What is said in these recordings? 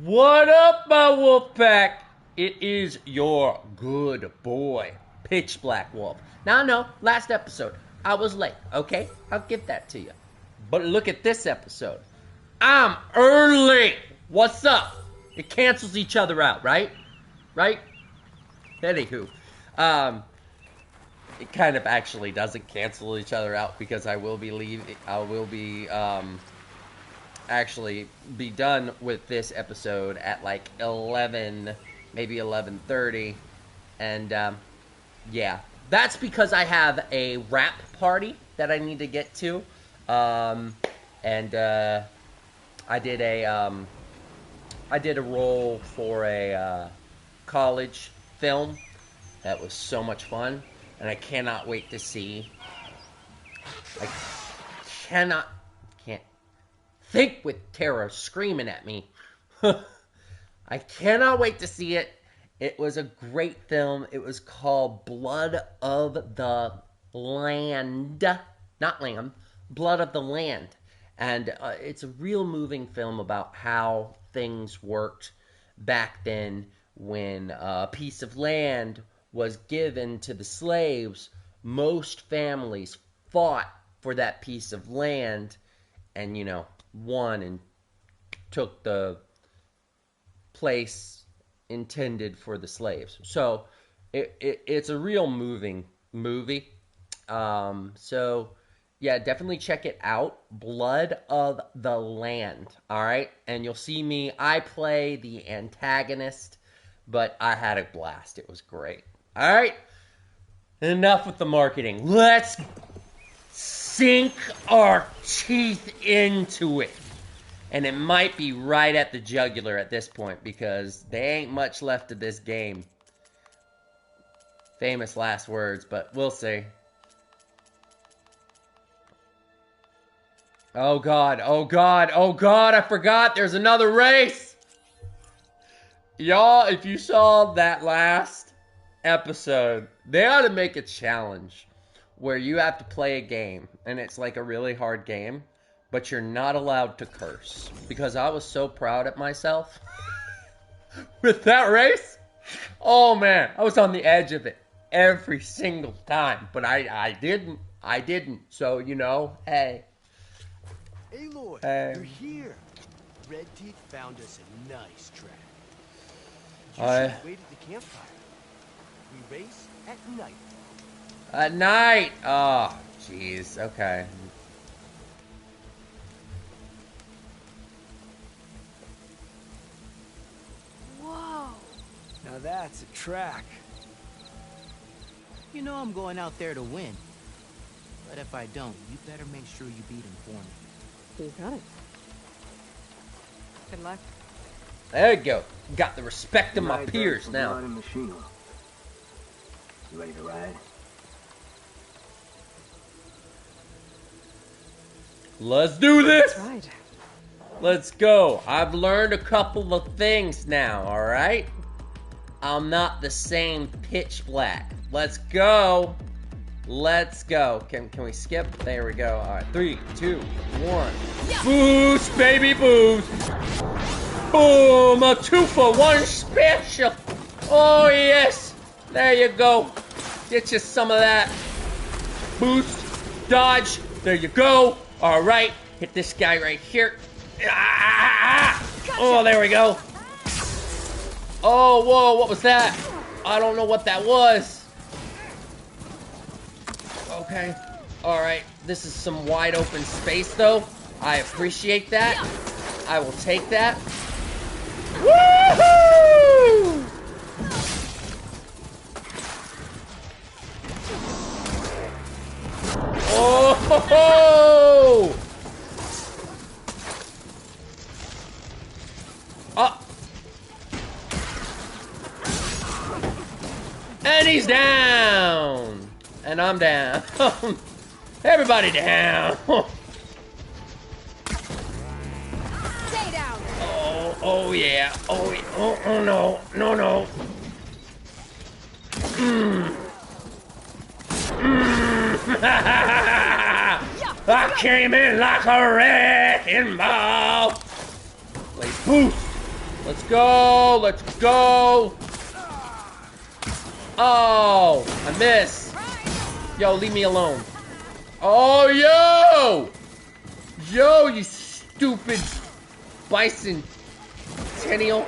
What up, my wolf pack? It is your good boy, PitchBlackWolf. Now, I know, last episode, I was late, okay? I'll give that to you. But look at this episode. I'm early! What's up? It cancels each other out, right? Right? Anywho, it kind of actually doesn't cancel each other out because I will be actually be done with this episode at like 11, maybe 11:30, and yeah, that's because I have a rap party that I need to get to, and I did a role for a college film that was so much fun, and I cannot wait to see. I can't think with terror screaming at me. I cannot wait to see it. It was a great film. It was called Blood of the Land. Not Lamb. Blood of the Land. And it's a real moving film about how things worked back then when a piece of land was given to the slaves. Most families fought for that piece of land and, you know, won and took the place intended for the slaves. So it's a real moving movie. So yeah, definitely check it out. Blood of the Land. All right, and you'll see me. I play the antagonist, but I had a blast. It was great. All right, enough with the marketing. Let's sink our teeth into it. And it might be right at the jugular at this point because there ain't much left of this game. Famous last words, but we'll see. Oh God, oh God, oh God, I forgot there's another race! Y'all, if you saw that last episode, they ought to make a challenge where you have to play a game, and it's like a really hard game, but you're not allowed to curse. Because I was so proud of myself with that race. Oh man, I was on the edge of it every single time, but I didn't. So, you know, hey. Hey Lloyd, Hey. you're here. Red Teeth found us a nice track. You should wait at the campfire. We race at night. At night! Oh, jeez, okay. Whoa! Now that's a track. You know I'm going out there to win. But if I don't, you better make sure you beat him for me. You got it. Good luck. There you go. Got the respect of my peers now. You ready to ride? Let's do this! That's right. Let's go. I've learned a couple of things now, alright? I'm not the same pitch black. Let's go. Let's go. Can we skip? There we go. Alright, 3, 2, 1. Yeah. Boost, baby, boost! Boom! A 2-for-1 special! Oh, yes! There you go. Get you some of that. Boost. Dodge. There you go. Alright. Hit this guy right here. Ah! Oh, there we go. Oh, whoa, what was that? I don't know what that was. Okay. Alright. This is some wide open space, though. I appreciate that. I will take that. Woohoo! Oh! Ho, ho! Up. And he's down. And I'm down. Everybody down. Stay down. Oh yeah. Oh, no. No. I came in like a wrecking ball. Let's boost. Let's go. Let's go. Oh, I missed. Yo, leave me alone. Oh, yo! Yo, you stupid bicentennial.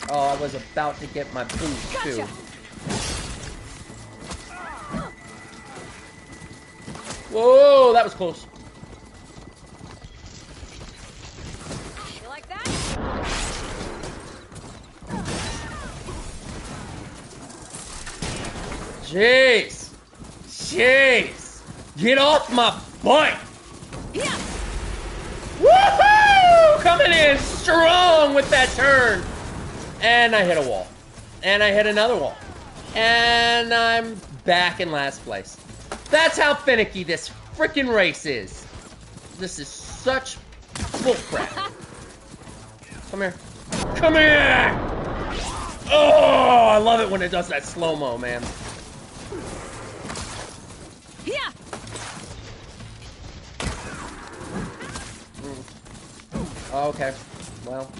Oh, I was about to get my boost, too. Whoa, that was close. You like that? Jeez. Jeez. Get off my butt. Yeah. Woohoo! Coming in strong with that turn. And I hit a wall. And I hit another wall. And I'm back in last place. That's how finicky this freaking race is. This is such bullcrap. Come here. Come here! Oh, I love it when it does that slow-mo, man. Yeah. Oh, okay. Well.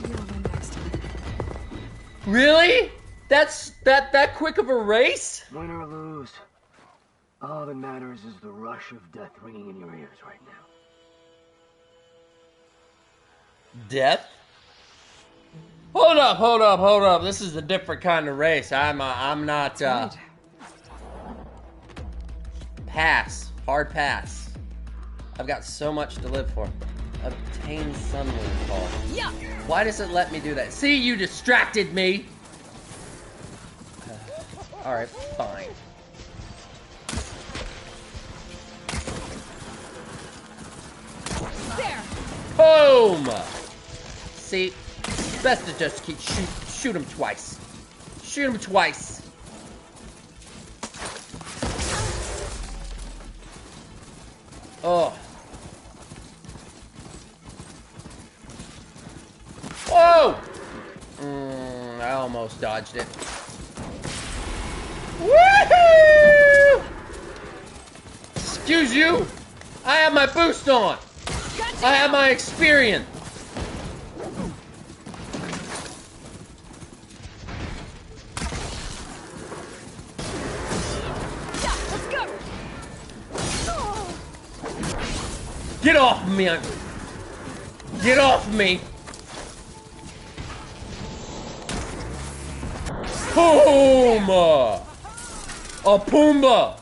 You'll win next time. Really? That's that quick of a race? Win or lose, all that matters is the rush of death ringing in your ears right now. Death? Hold up, hold up, hold up. This is a different kind of race. I'm not, Right. Pass. Hard pass. I've got so much to live for. Obtain sunlight call. Yeah. Why does it let me do that? See, you distracted me. Alright, fine. There. Boom! See, best to just keep shoot him twice. Shoot him twice. Oh. Whoa! I almost dodged it. Woohoo! Excuse you. I have my boost on. Gotcha. I have my experience. Yeah, let's go. Oh. Get off me. Get off me. Puma. A Pumbaa.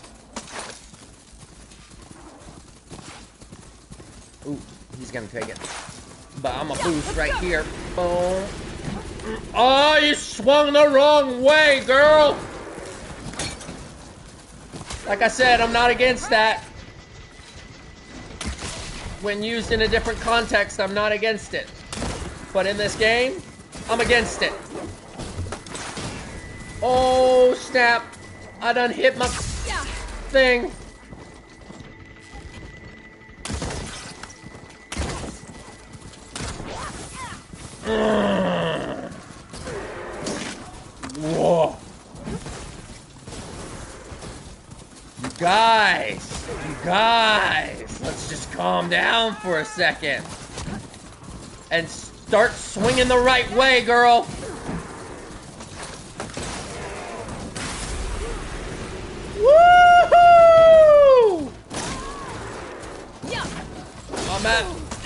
Ooh, he's gonna take it. But I'm a boost right here. Boom. Oh, you swung the wrong way, girl. Like I said, I'm not against that. When used in a different context, I'm not against it. But in this game, I'm against it. Oh, snap. I done hit my thing. Whoa. You guys, let's just calm down for a second. And start swinging the right way, girl. Woohoo! Yeah.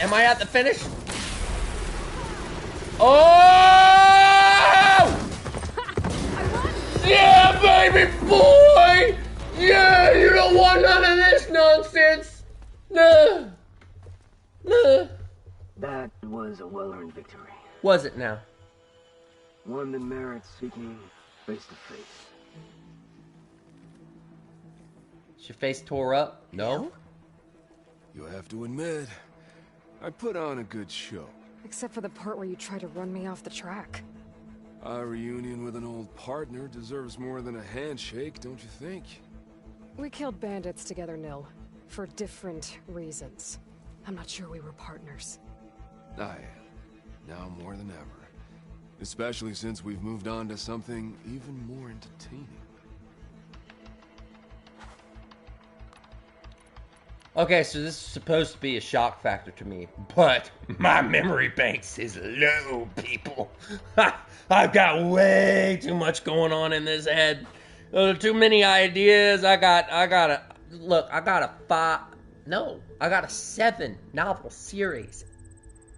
Am I at the finish? Oh! Yeah, baby boy! Yeah, you don't want none of this nonsense! Nah. Nah. That was a well-earned victory. Was it now? One that merits speaking face to face. Is your face tore up? No? You have to admit, I put on a good show. Except for the part where you tried to run me off the track. A reunion with an old partner deserves more than a handshake, don't you think? We killed bandits together, Nil. For different reasons. I'm not sure we were partners. I am. Now more than ever. Especially since we've moved on to something even more entertaining. Okay, so this is supposed to be a shock factor to me, but my memory banks is low, people. I've got way too much going on in this head. Too many ideas. I got a 7 novel series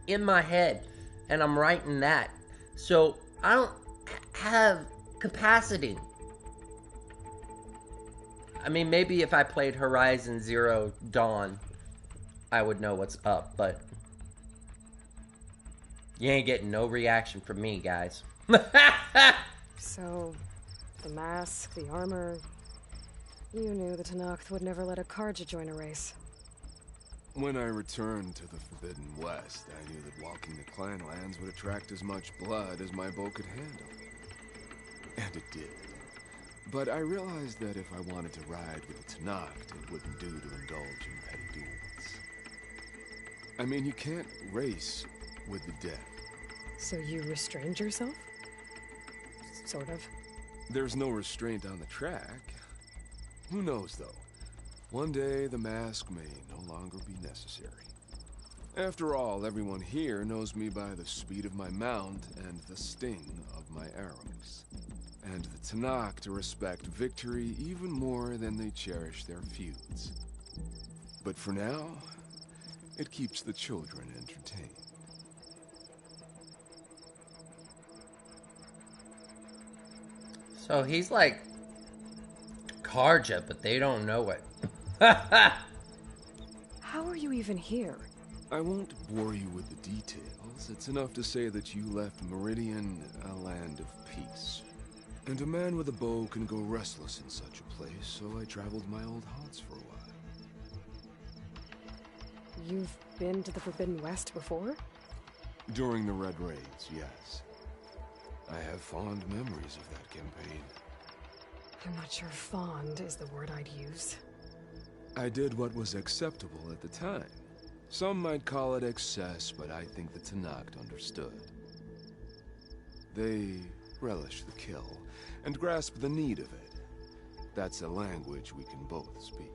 in my head, and I'm writing that. So I don't have capacity. I mean, maybe if I played Horizon Zero Dawn, I would know what's up, but you ain't getting no reaction from me, guys. So, the mask, the armor... You knew the Tenakth would never let a Karja join a race. When I returned to the Forbidden West, I knew that walking the Clanlands would attract as much blood as my bow could handle. And it did. But I realized that if I wanted to ride with the Tenakth, it wouldn't do to indulge in petty duels. I mean, you can't race with the dead. So you restrained yourself? Sort of. There's no restraint on the track. Who knows, though? One day, the mask may no longer be necessary. After all, everyone here knows me by the speed of my mount and the sting of my arrows. And the Tenakth respect victory even more than they cherish their feuds. But for now, it keeps the children entertained. So he's like Karja, but they don't know it. How are you even here? I won't bore you with the details. It's enough to say that you left Meridian a land of peace. And a man with a bow can go restless in such a place, so I traveled my old haunts for a while. You've been to the Forbidden West before? During the Red Raids, yes. I have fond memories of that campaign. I'm not sure fond is the word I'd use. I did what was acceptable at the time. Some might call it excess, but I think the Tenakth understood. They relish the kill, and grasp the need of it. That's a language we can both speak.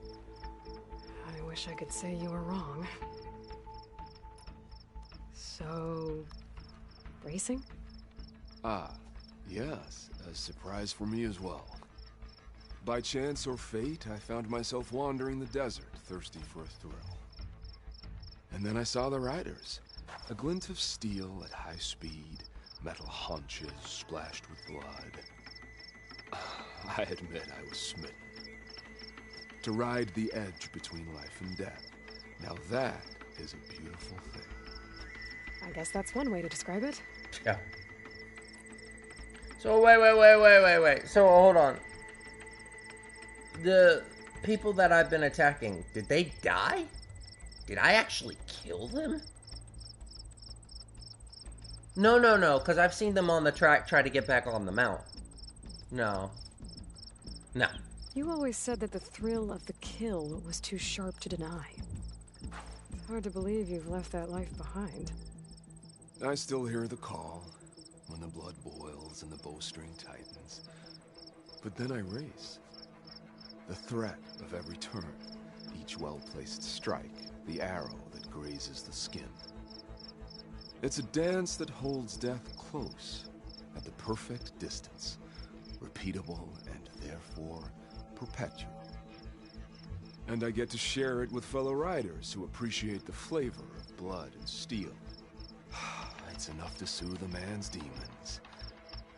I wish I could say you were wrong. So... racing? Ah, yes, a surprise for me as well. By chance or fate, I found myself wandering the desert, thirsty for a thrill. And then I saw the riders. A glint of steel at high speed, metal haunches splashed with blood. I admit I was smitten. To ride the edge between life and death. Now that is a beautiful thing. I guess that's one way to describe it. Yeah. So wait. So hold on. The people that I've been attacking, did they die? Did I actually kill them? No, because I've seen them on the track try to get back on the mount. No. You always said that the thrill of the kill was too sharp to deny. It's hard to believe you've left that life behind. I still hear the call, when the blood boils and the bowstring tightens. But then I race. The threat of every turn, each well-placed strike, the arrow that grazes the skin. It's a dance that holds death close, at the perfect distance, repeatable and therefore perpetual. And I get to share it with fellow riders who appreciate the flavor of blood and steel. It's enough to soothe a man's demons.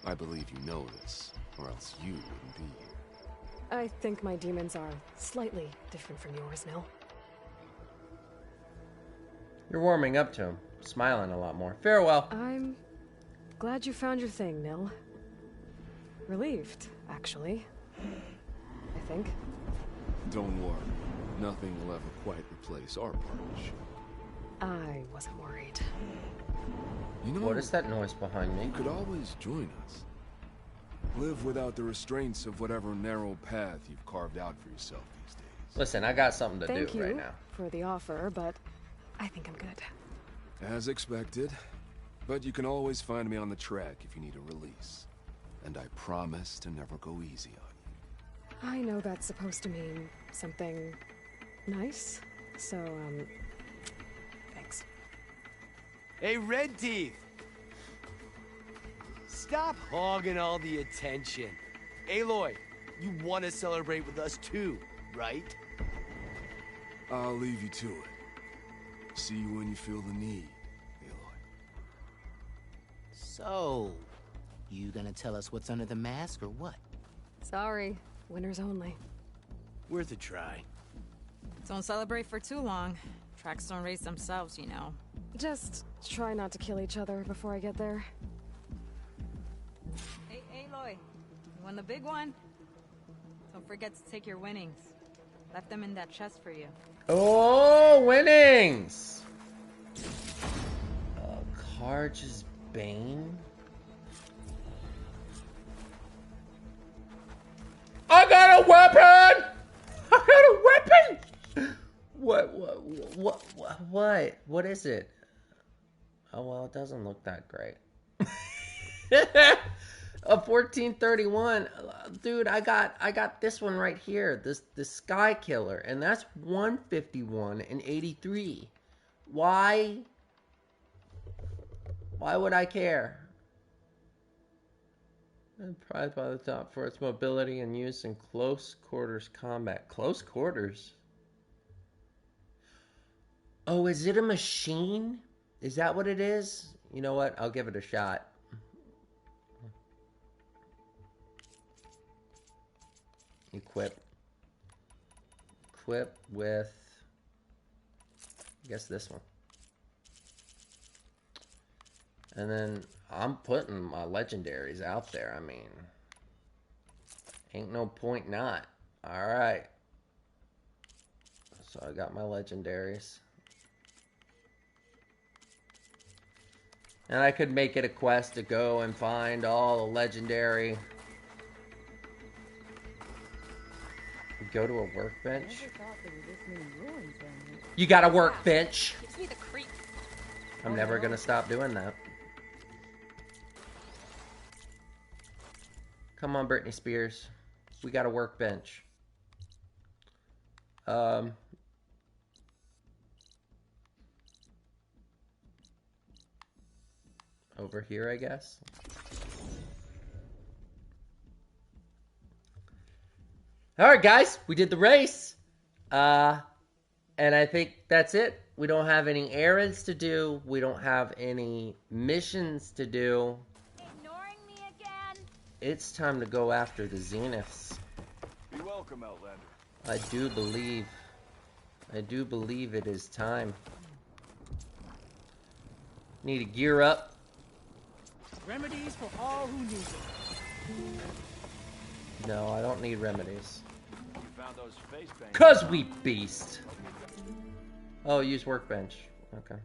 I believe you know this, or else you wouldn't be here. I think my demons are slightly different from yours, Nil. You're warming up to him, smiling a lot more. Farewell. I'm glad you found your thing, Nil. Relieved, actually. I think. Don't worry. Nothing will ever quite replace our partnership. I wasn't worried. You know, What is that noise behind me? you could always join us. Live without the restraints of whatever narrow path you've carved out for yourself these days. Listen, I got something to Thank do you right now. for the offer, but I think I'm good. As expected. But you can always find me on the track if you need a release. And I promise to never go easy on you. I know that's supposed to mean something nice, So, thanks. Hey, Red Teeth! Stop hogging all the attention. Aloy, you want to celebrate with us too, right? I'll leave you to it. See you when you feel the need, Aloy. So, you gonna tell us what's under the mask or what? Sorry, winners only. Worth a try. Don't celebrate for too long. Tracks don't race themselves, you know. Just try not to kill each other before I get there. Hey, Aloy, you won the big one? Don't forget to take your winnings. Left them in that chest for you. Oh, winnings! Carge's Bane? I got a weapon! I got a weapon! What is it? Oh, well, it doesn't look that great. A 1431, dude. I got this one right here. This Sky Killer, and that's 151 and 83. Why would I care? And prized by the top for its mobility and use in close quarters combat. Close quarters? Oh, is it a machine? Is that what it is? You know what? I'll give it a shot. Equip with, I guess, this one. And then I'm putting my legendaries out there. I mean, ain't no point not. Alright. So I got my legendaries. And I could make it a quest to go and find all the legendary. Go to a workbench. You got a workbench. Gives me the creep. I'm never gonna stop doing that. Come on, Britney Spears. We got a workbench. Over here, I guess. Alright, guys. We did the race. And I think that's it. We don't have any errands to do. We don't have any missions to do. Ignoring me again? It's time to go after the Zeniths. Be welcome, Outlander. I do believe it is time. Need to gear up. Remedies for all who need them. No, I don't need remedies. You found those face bangs. 'Cause we beast. Oh, use workbench. Okay.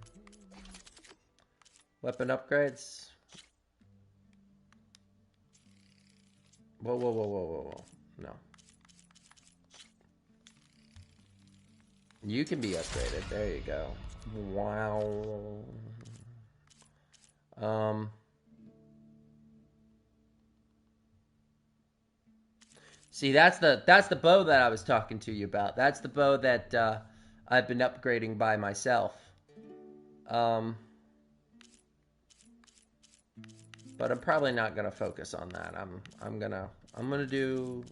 Weapon upgrades. Whoa. No. You can be upgraded. There you go. Wow. See, that's the bow that I was talking to you about. That's the bow that I've been upgrading by myself. But I'm probably not gonna focus on that. I'm gonna do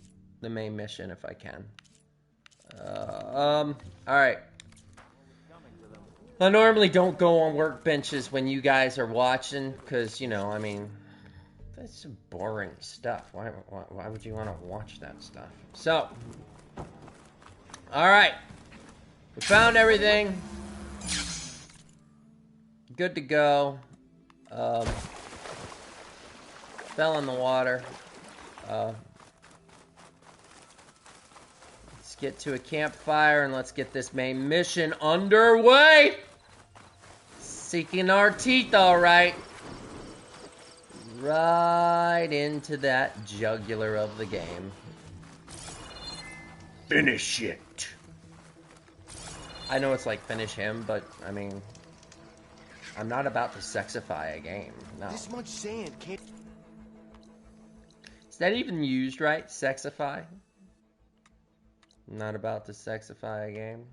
the main mission if I can. All right. I normally don't go on workbenches when you guys are watching, because, you know, I mean, that's some boring stuff. Why would you want to watch that stuff? So, all right. We found everything. Good to go. Fell in the water. Let's get to a campfire and let's get this main mission underway. Seeking our teeth, all right. Right into that jugular of the game. Finish it. I know it's like finish him, but I mean, I'm not about to sexify a game. No. This much sand can't. Is that even used right? Sexify? I'm not about to sexify a game.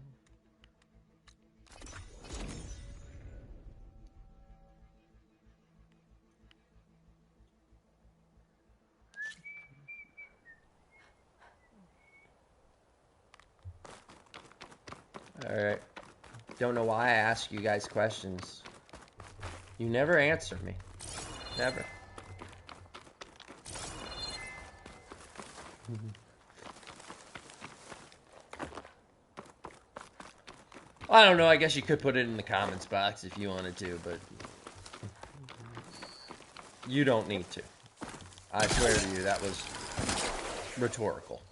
Alright. Don't know why I ask you guys questions. You never answer me. Never. I don't know, I guess you could put it in the comments box if you wanted to, but you don't need to. I swear to you, that was rhetorical.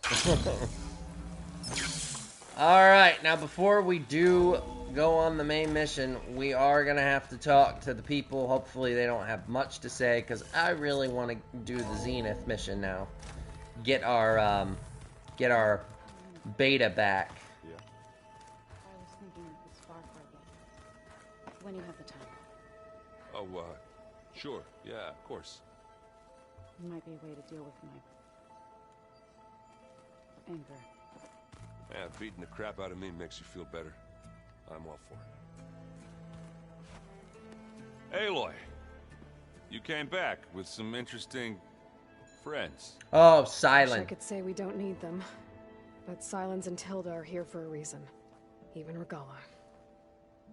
Alright, now before we do go on the main mission, we are going to have to talk to the people. Hopefully they don't have much to say, because I really want to do the Zenith mission now. Get our beta back. Yeah. I was thinking of the spark rifle. When you have the time. Oh, sure. Yeah, of course. It might be a way to deal with my anger. Yeah, beating the crap out of me makes you feel better. I'm all for it. Aloy, you came back with some interesting friends. Oh, Wish I Silent. could say we don't need them. But Silence and Tilda are here for a reason. Even Regala.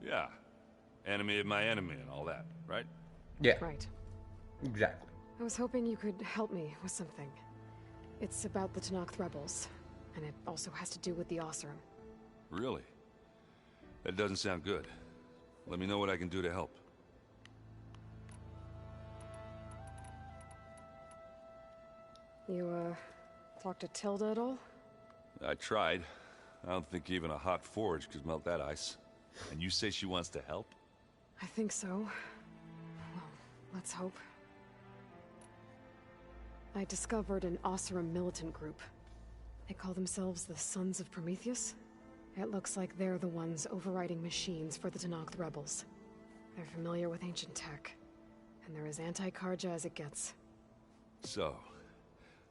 Yeah, enemy of my enemy and all that, right? Yeah, Right. exactly. I was hoping you could help me with something. It's about the Tenakth rebels. And it also has to do with the Oseram. Really? That doesn't sound good. Let me know what I can do to help. You, talked to Tilda at all? I tried. I don't think even a hot forge could melt that ice. And you say she wants to help? I think so. Well, let's hope. I discovered an Oseram militant group. They call themselves the Sons of Prometheus. It looks like they're the ones overriding machines for the Tenakth rebels. They're familiar with ancient tech, and they're as anti-Karja as it gets. So,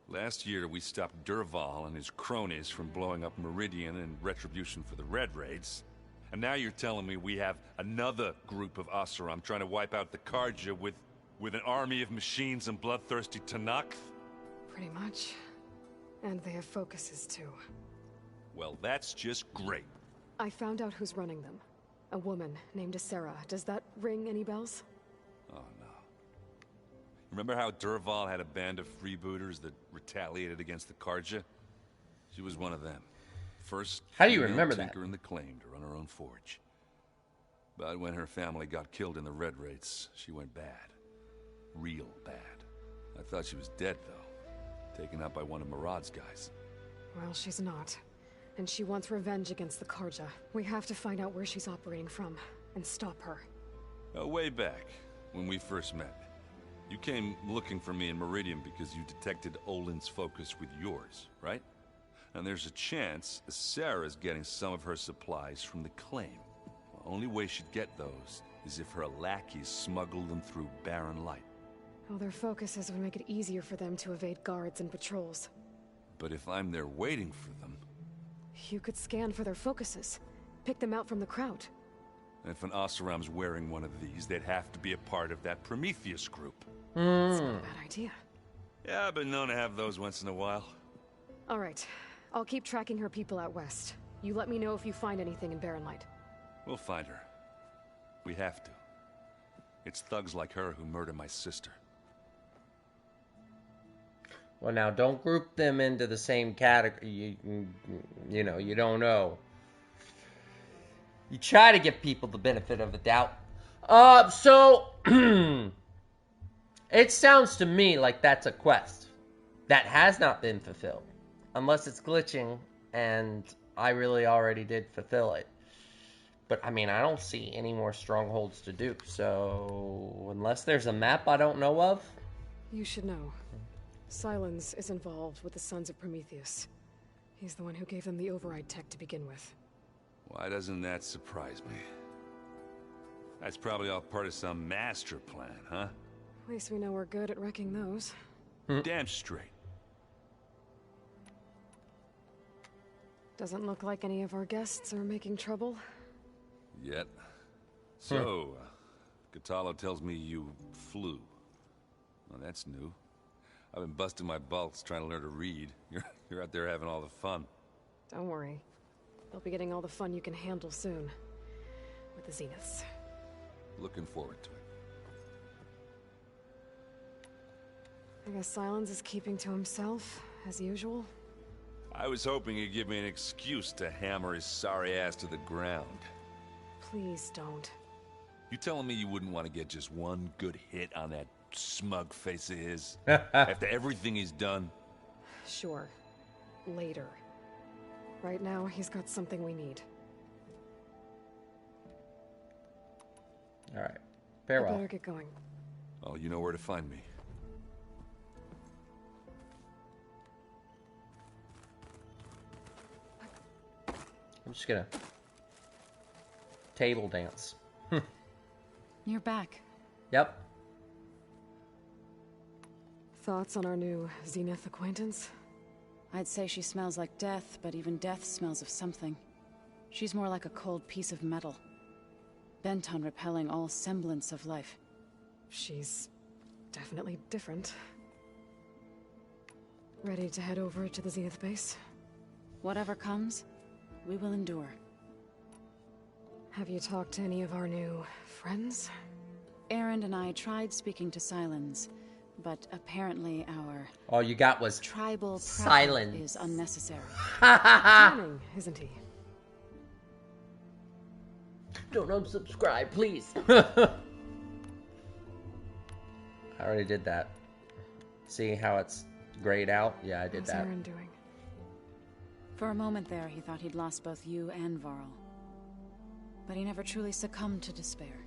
last year we stopped Durval and his cronies from blowing up Meridian in retribution for the Red Raids. And now you're telling me we have another group of Oseram trying to wipe out the Karja with an army of machines and bloodthirsty Tenakth? Pretty much. And they have focuses, too. Well, that's just great. I found out who's running them. A woman named Sarah. Does that ring any bells? Oh, no. Remember how Durval had a band of freebooters that retaliated against the Karja? She was one of them. First, How do you female remember that? tinker in the claim to run her own forge. But when her family got killed in the Red Raids, she went bad. Real bad. I thought she was dead, though. Taken out by one of Murad's guys. Well, she's not. And she wants revenge against the Karja. We have to find out where she's operating from, and stop her. Way back, when we first met, you came looking for me in Meridian because you detected Olin's focus with yours, right? And there's a chance Sarah's getting some of her supplies from the claim. The only way she'd get those is if her lackeys smuggled them through Barren Light. Well, their focuses would make it easier for them to evade guards and patrols. But if I'm there waiting for them... You could scan for their focuses. Pick them out from the crowd. If an Oseram's wearing one of these, they'd have to be a part of that Prometheus group. That's not a bad idea. Yeah, I've been known to have those once in a while. All right. I'll keep tracking her people out west. You let me know if you find anything in Barren Light. We'll find her. We have to. It's thugs like her who murder my sister. Well, now, don't group them into the same category. You know, you don't know. You try to give people the benefit of the doubt. So, it sounds to me like that's a quest that has not been fulfilled. Unless it's glitching, and I really already did fulfill it. But, I mean, I don't see any more strongholds to do. So, unless there's a map I don't know of. You should know. Silence is involved with the Sons of Prometheus. He's the one who gave them the override tech to begin with. Why doesn't that surprise me? That's probably all part of some master plan, huh? At least we know we're good at wrecking those. Damn straight. Doesn't look like any of our guests are making trouble. Yet. So, Katalo tells me you flew. Well, that's new. I've been busting my balls trying to learn to read. You're out there having all the fun. Don't worry. You'll be getting all the fun you can handle soon. With the Zeniths. Looking forward to it. I guess Silence is keeping to himself, as usual. I was hoping he'd give me an excuse to hammer his sorry ass to the ground. Please don't. You telling me you wouldn't want to get just one good hit on that smug face of his? After everything he's done? Sure. Later. Right now, he's got something we need. Alright. I Farewell. better get going. Oh, you know where to find me. I'm just gonna table dance. You're back. Yep. Thoughts on our new Zenith acquaintance? I'd say she smells like death, but even death smells of something. She's more like a cold piece of metal, bent on repelling all semblance of life. She's definitely different. Ready to head over to the Zenith base? Whatever comes, we will endure. Have you talked to any of our new friends? Aaron and I tried speaking to Silence, but apparently our All you got was tribal silence. pressure is unnecessary. Charming, isn't he? Don't unsubscribe, please. I already did that. See how it's grayed out? Yeah, I did How's that. Aaron doing? For a moment there, he thought he'd lost both you and Varl. But he never truly succumbed to despair.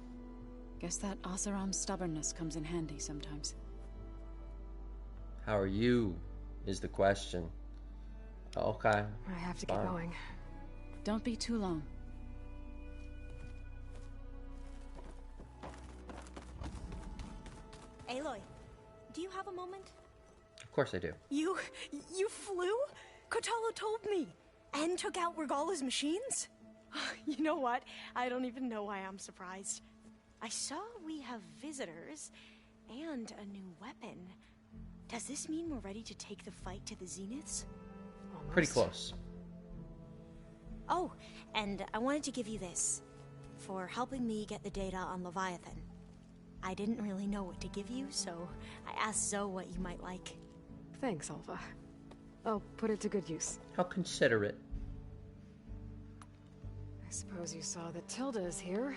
Guess that Oseram's stubbornness comes in handy sometimes. How are you? Is the question. Okay. I have to get Fine. going. Don't be too long. Aloy, do you have a moment? Of course I do. You flew? Kotalo told me. And took out Regala's machines? You know what? I don't even know why I'm surprised. I saw we have visitors and a new weapon. Does this mean we're ready to take the fight to the Zeniths? Almost. Pretty close. Oh, and I wanted to give you this. For helping me get the data on Leviathan. I didn't really know what to give you, so I asked Zoe what you might like. Thanks, Alpha. I'll put it to good use. How considerate. I suppose you saw that Tilda is here.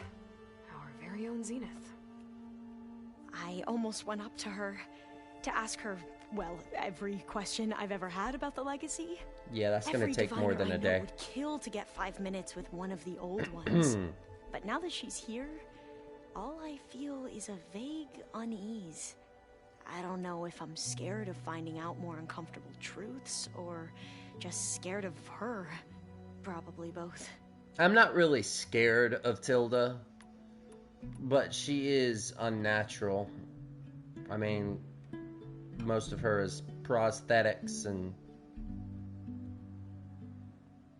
Our very own Zenith. I almost went up to her to ask her, well, every question I've ever had about the legacy. Yeah, that's gonna Every take more diviner than a I know day. would kill to get 5 minutes with one of the old ones. But now that she's here, all I feel is a vague unease. I don't know if I'm scared of finding out more uncomfortable truths, or just scared of her. Probably both. I'm not really scared of Tilda, but she is unnatural. I mean, most of her is prosthetics, and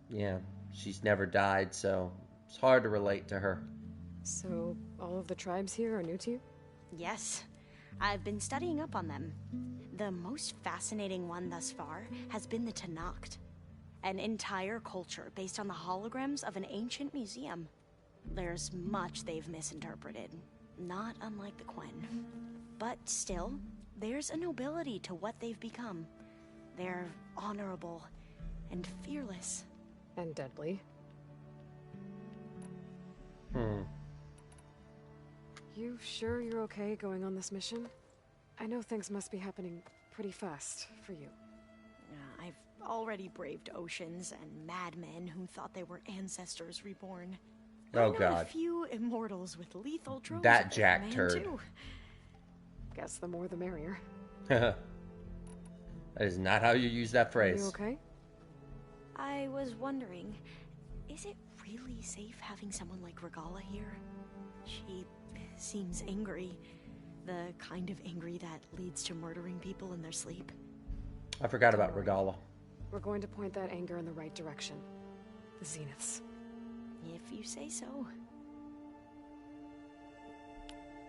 yeah, she's never died, so it's hard to relate to her. So, all of the tribes here are new to you? Yes, I've been studying up on them. The most fascinating one thus far has been the Tanacht, an entire culture based on the holograms of an ancient museum. There's much they've misinterpreted, not unlike the Quen. But still, there's a nobility to what they've become. They're honorable and fearless. And deadly. You sure you're okay going on this mission? I know things must be happening pretty fast for you. I've already braved oceans and madmen who thought they were ancestors reborn. Oh, I know God. a few immortals with lethal drones. That of their jack command, turd. too. Guess the more the merrier. That is not how you use that You phrase. okay? I was wondering, is it really safe having someone like Regala here? She seems angry. The kind of angry that leads to murdering people in their sleep. I forgot about Regala. We're going to point that anger in the right direction. The Zeniths. If you say so.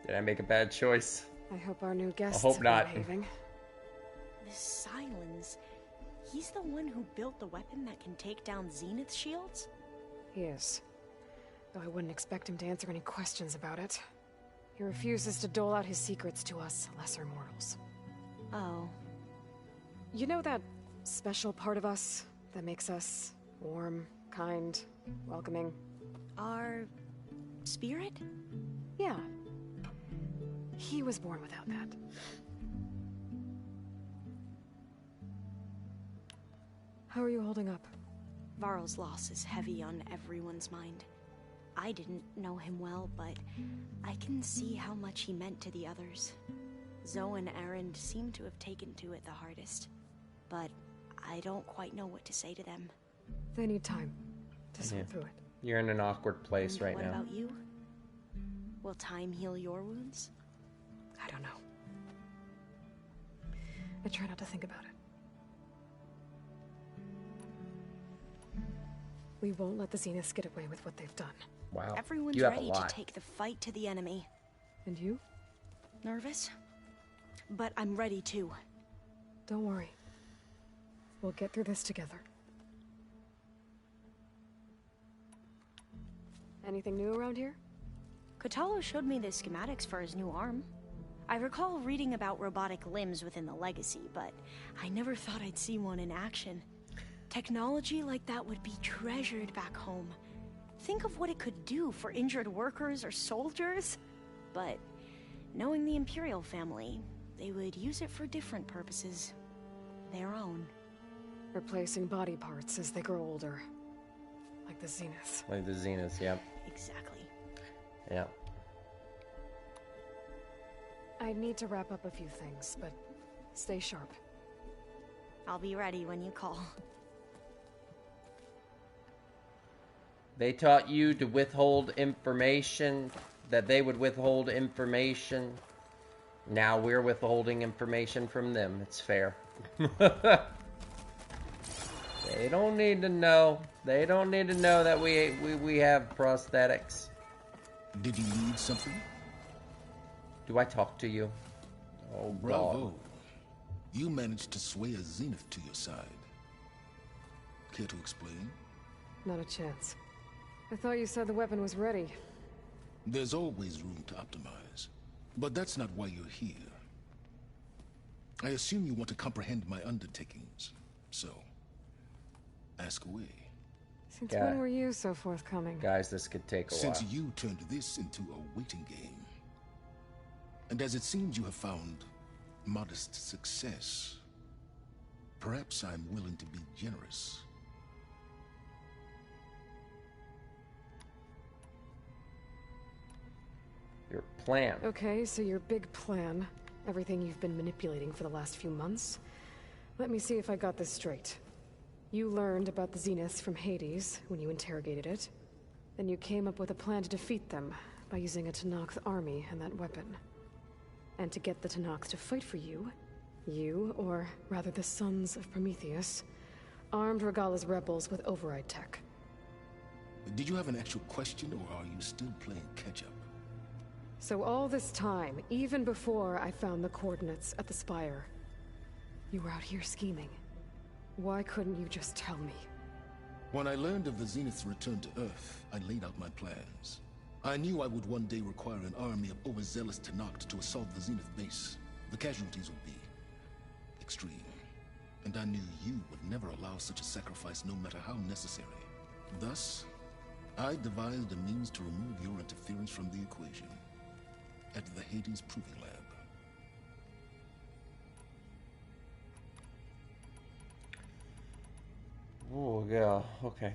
Did I make a bad choice? I hope our new guests hope are not. behaving. This Silence, he's the one who built the weapon that can take down Zenith shields? He is. Though I wouldn't expect him to answer any questions about it. He refuses to dole out his secrets to us lesser mortals. Oh. You know that special part of us that makes us warm, kind, welcoming? Our spirit? Yeah. He was born without that. How are you holding up? Varl's loss is heavy on everyone's mind. I didn't know him well, but I can see how much he meant to the others. Zoe and Erend seem to have taken to it the hardest, but I don't quite know what to say to them. They need time to sort through it. You're in an awkward place right now. What about you? Will time heal your wounds? I don't know. I try not to think about it. We won't let the Zeniths get away with what they've done. Wow. Everyone's ready to take the fight to the enemy. And you? Nervous? But I'm ready too. Don't worry. We'll get through this together. Anything new around here? Kotallo showed me the schematics for his new arm. I recall reading about robotic limbs within the Legacy, but I never thought I'd see one in action. Technology like that would be treasured back home. Think of what it could do for injured workers or soldiers. But knowing the Imperial family, they would use it for different purposes. Their own. Replacing body parts as they grow older. Like the Zeniths. Like the Zeniths, yep. Exactly. Yep. I need to wrap up a few things, but stay sharp. I'll be ready when you call. They taught you to withhold information, that they would withhold information. Now we're withholding information from them. It's fair. They don't need to know. They don't need to know that we have prosthetics. Did you need something? Do I talk to you? Oh, Bravo. God. You managed to sway a Zenith to your side. Care to explain? Not a chance. I thought you said the weapon was ready. There's always room to optimize. But that's not why you're here. I assume you want to comprehend my undertakings. So, ask away. Since when were you so forthcoming? Guys, this could take a while. Since you turned this into a waiting game. And as it seems you have found modest success, perhaps I'm willing to be generous. Your plan. Okay, so your big plan, everything you've been manipulating for the last few months. Let me see if I got this straight. You learned about the Zeniths from Hades when you interrogated it. Then you came up with a plan to defeat them by using a Tenakth army and that weapon. And to get the Tenakth to fight for you, or rather the Sons of Prometheus, armed Regala's rebels with override tech. Did you have an actual question, or are you still playing catch-up? So all this time, even before I found the coordinates at the Spire, you were out here scheming. Why couldn't you just tell me? When I learned of the Zenith's return to Earth, I laid out my plans. I knew I would one day require an army of overzealous Tenakth to assault the Zenith base. The casualties would be extreme. And I knew you would never allow such a sacrifice, no matter how necessary. Thus, I devised a means to remove your interference from the equation. At the Hades Proving Lab. Oh, yeah, okay.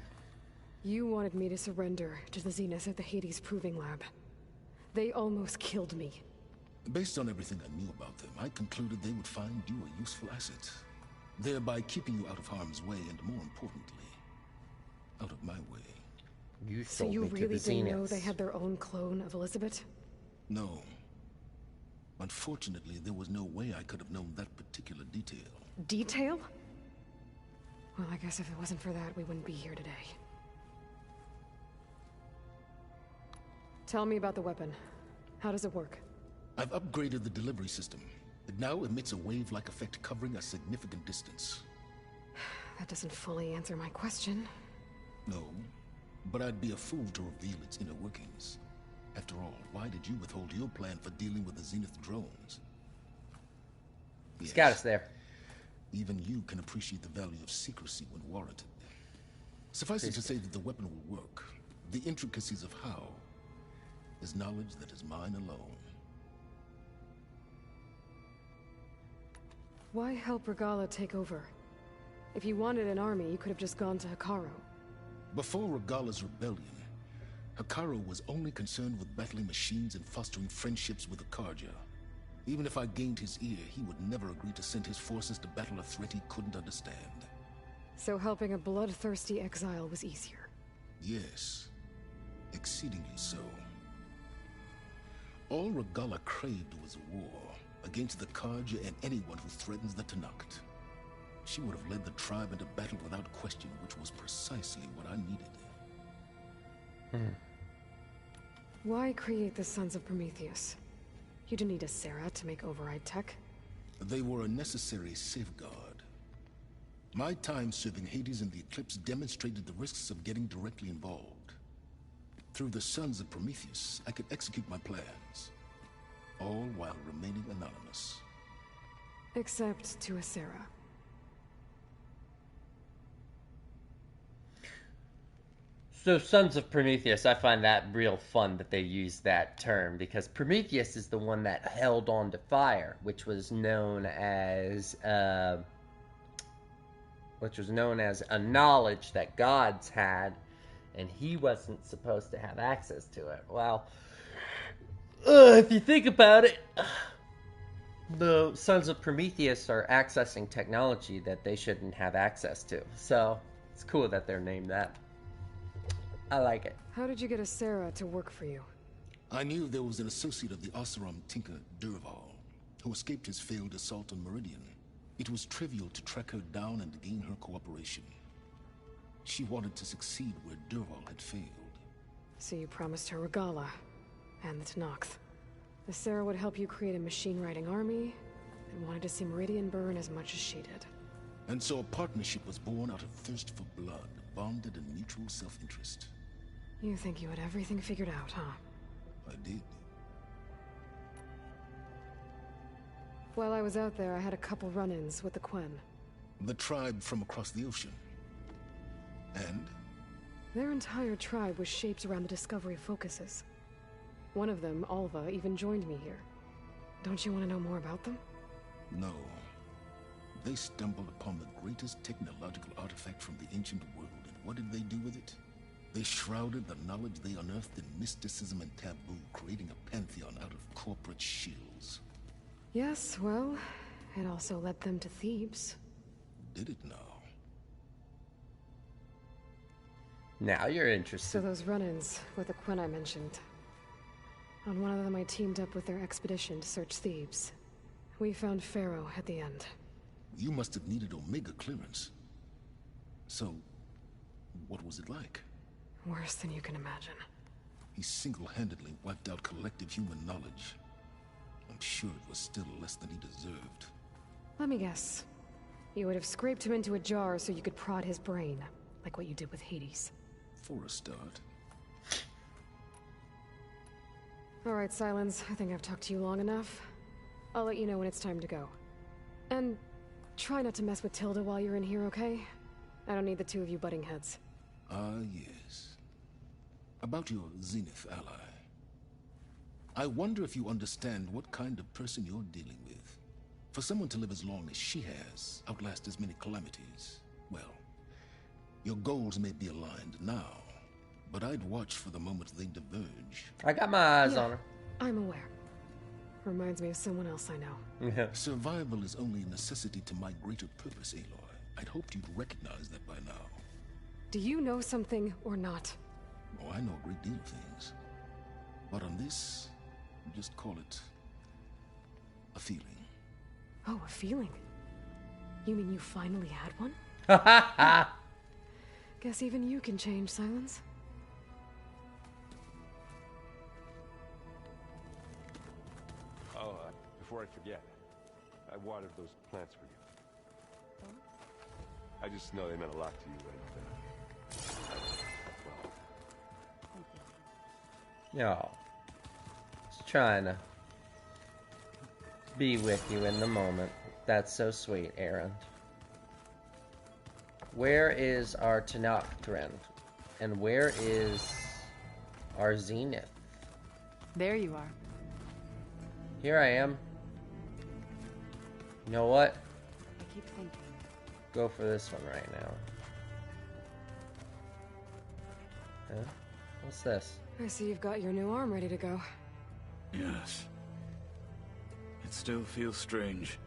You wanted me to surrender to the Zeniths at the Hades Proving Lab. They almost killed me. Based on everything I knew about them, I concluded they would find you a useful asset, thereby keeping you out of harm's way and, more importantly, out of my way. You So sold you me to really the didn't know Zeniths. they had their own clone of Elizabeth? No. Unfortunately, there was no way I could have known that particular detail. Detail? Well, I guess if it wasn't for that, we wouldn't be here today. Tell me about the weapon. How does it work? I've upgraded the delivery system. It now emits a wave-like effect covering a significant distance. That doesn't fully answer my question. No. But I'd be a fool to reveal its inner workings. After all, why did you withhold your plan for dealing with the Zenith drones? He's got us there. Even you can appreciate the value of secrecy when warranted. Suffice it to say that the weapon will work. The intricacies of how is knowledge that is mine alone. Why help Regala take over? If you wanted an army, you could have just gone to Hikaru. Before Regala's rebellion, Hikaru was only concerned with battling machines and fostering friendships with the Karja. Even if I gained his ear, he would never agree to send his forces to battle a threat he couldn't understand. So helping a bloodthirsty exile was easier? Yes, exceedingly so. All Regala craved was war against the Karja and anyone who threatens the Tanact. She would have led the tribe into battle without question, which was precisely what I needed. Why create the Sons of Prometheus? You didn't need a Sarah to make override tech. They were a necessary safeguard. My time serving Hades in the Eclipse demonstrated the risks of getting directly involved. Through the Sons of Prometheus, I could execute my plans, all while remaining anonymous. Except to a Sarah. So, Sons of Prometheus, I find that real fun that they use that term, because Prometheus is the one that held on to fire, which was known as a knowledge that gods had, and he wasn't supposed to have access to it. Well, if you think about it, the Sons of Prometheus are accessing technology that they shouldn't have access to. So, it's cool that they're named that. I like it. How did you get a Sarah to work for you? I knew there was an associate of the Oseram tinker, Durval, who escaped his failed assault on Meridian. It was trivial to track her down and gain her cooperation. She wanted to succeed where Durval had failed. So you promised her Regala and the Tanact. The Sarah would help you create a machine-riding army and wanted to see Meridian burn as much as she did. And so a partnership was born out of thirst for blood, bonded in mutual self-interest. You think you had everything figured out, huh? I did. While I was out there, I had a couple run-ins with the Quen. The tribe from across the ocean. And? Their entire tribe was shaped around the Discovery focuses. One of them, Alva, even joined me here. Don't you want to know more about them? No. They stumbled upon the greatest technological artifact from the ancient world, and what did they do with it? They shrouded the knowledge they unearthed in mysticism and taboo, creating a pantheon out of corporate shills. Yes, well, it also led them to Thebes. Did it now? Now you're interested. So those run-ins with the Quen I mentioned. On one of them I teamed up with their expedition to search Thebes. We found Pharaoh at the end. You must have needed Omega clearance. So, what was it like? Worse than you can imagine. He single-handedly wiped out collective human knowledge. I'm sure it was still less than he deserved. Let me guess. You would have scraped him into a jar so you could prod his brain, like what you did with Hades. For a start. Alright, Silence. I think I've talked to you long enough. I'll let you know when it's time to go. And try not to mess with Tilda while you're in here, okay? I don't need the two of you butting heads. Ah, yes. About your Zenith ally. I wonder if you understand what kind of person you're dealing with. For someone to live as long as she has, outlast as many calamities, well, your goals may be aligned now, but I'd watch for the moment they diverge. I got my eyes on her. I'm aware. Reminds me of someone else I know. Yeah. Survival is only a necessity to my greater purpose, Aloy. I'd hoped you'd recognize that by now. Do you know something or not? Oh, I know a great deal of things. But on this, just call it a feeling. Oh, a feeling? You mean you finally had one? Guess even you can change, Silence. Oh, before I forget, I watered those plants for you. I just know they meant a lot to you, and, well, No. Just trying to be with you in the moment. That's so sweet, Aaron. Where is our Tanakh trend? And where is our Zenith? There you are. Here I am. You know what? I keep thinking. Go for this one right now. Huh? What's this? I see you've got your new arm ready to go. Yes. It still feels strange.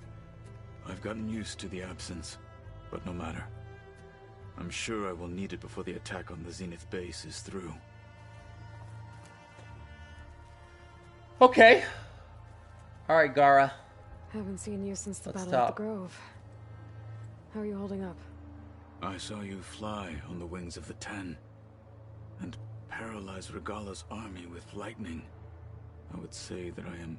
I've gotten used to the absence, but no matter. I'm sure I will need it before the attack on the Zenith base is through. Okay. Alright, Gara. Haven't seen you since the Let's Battle of talk. the Grove. How are you holding up? I saw you fly on the wings of the Ten, and paralyze Regala's army with lightning. I would say that I am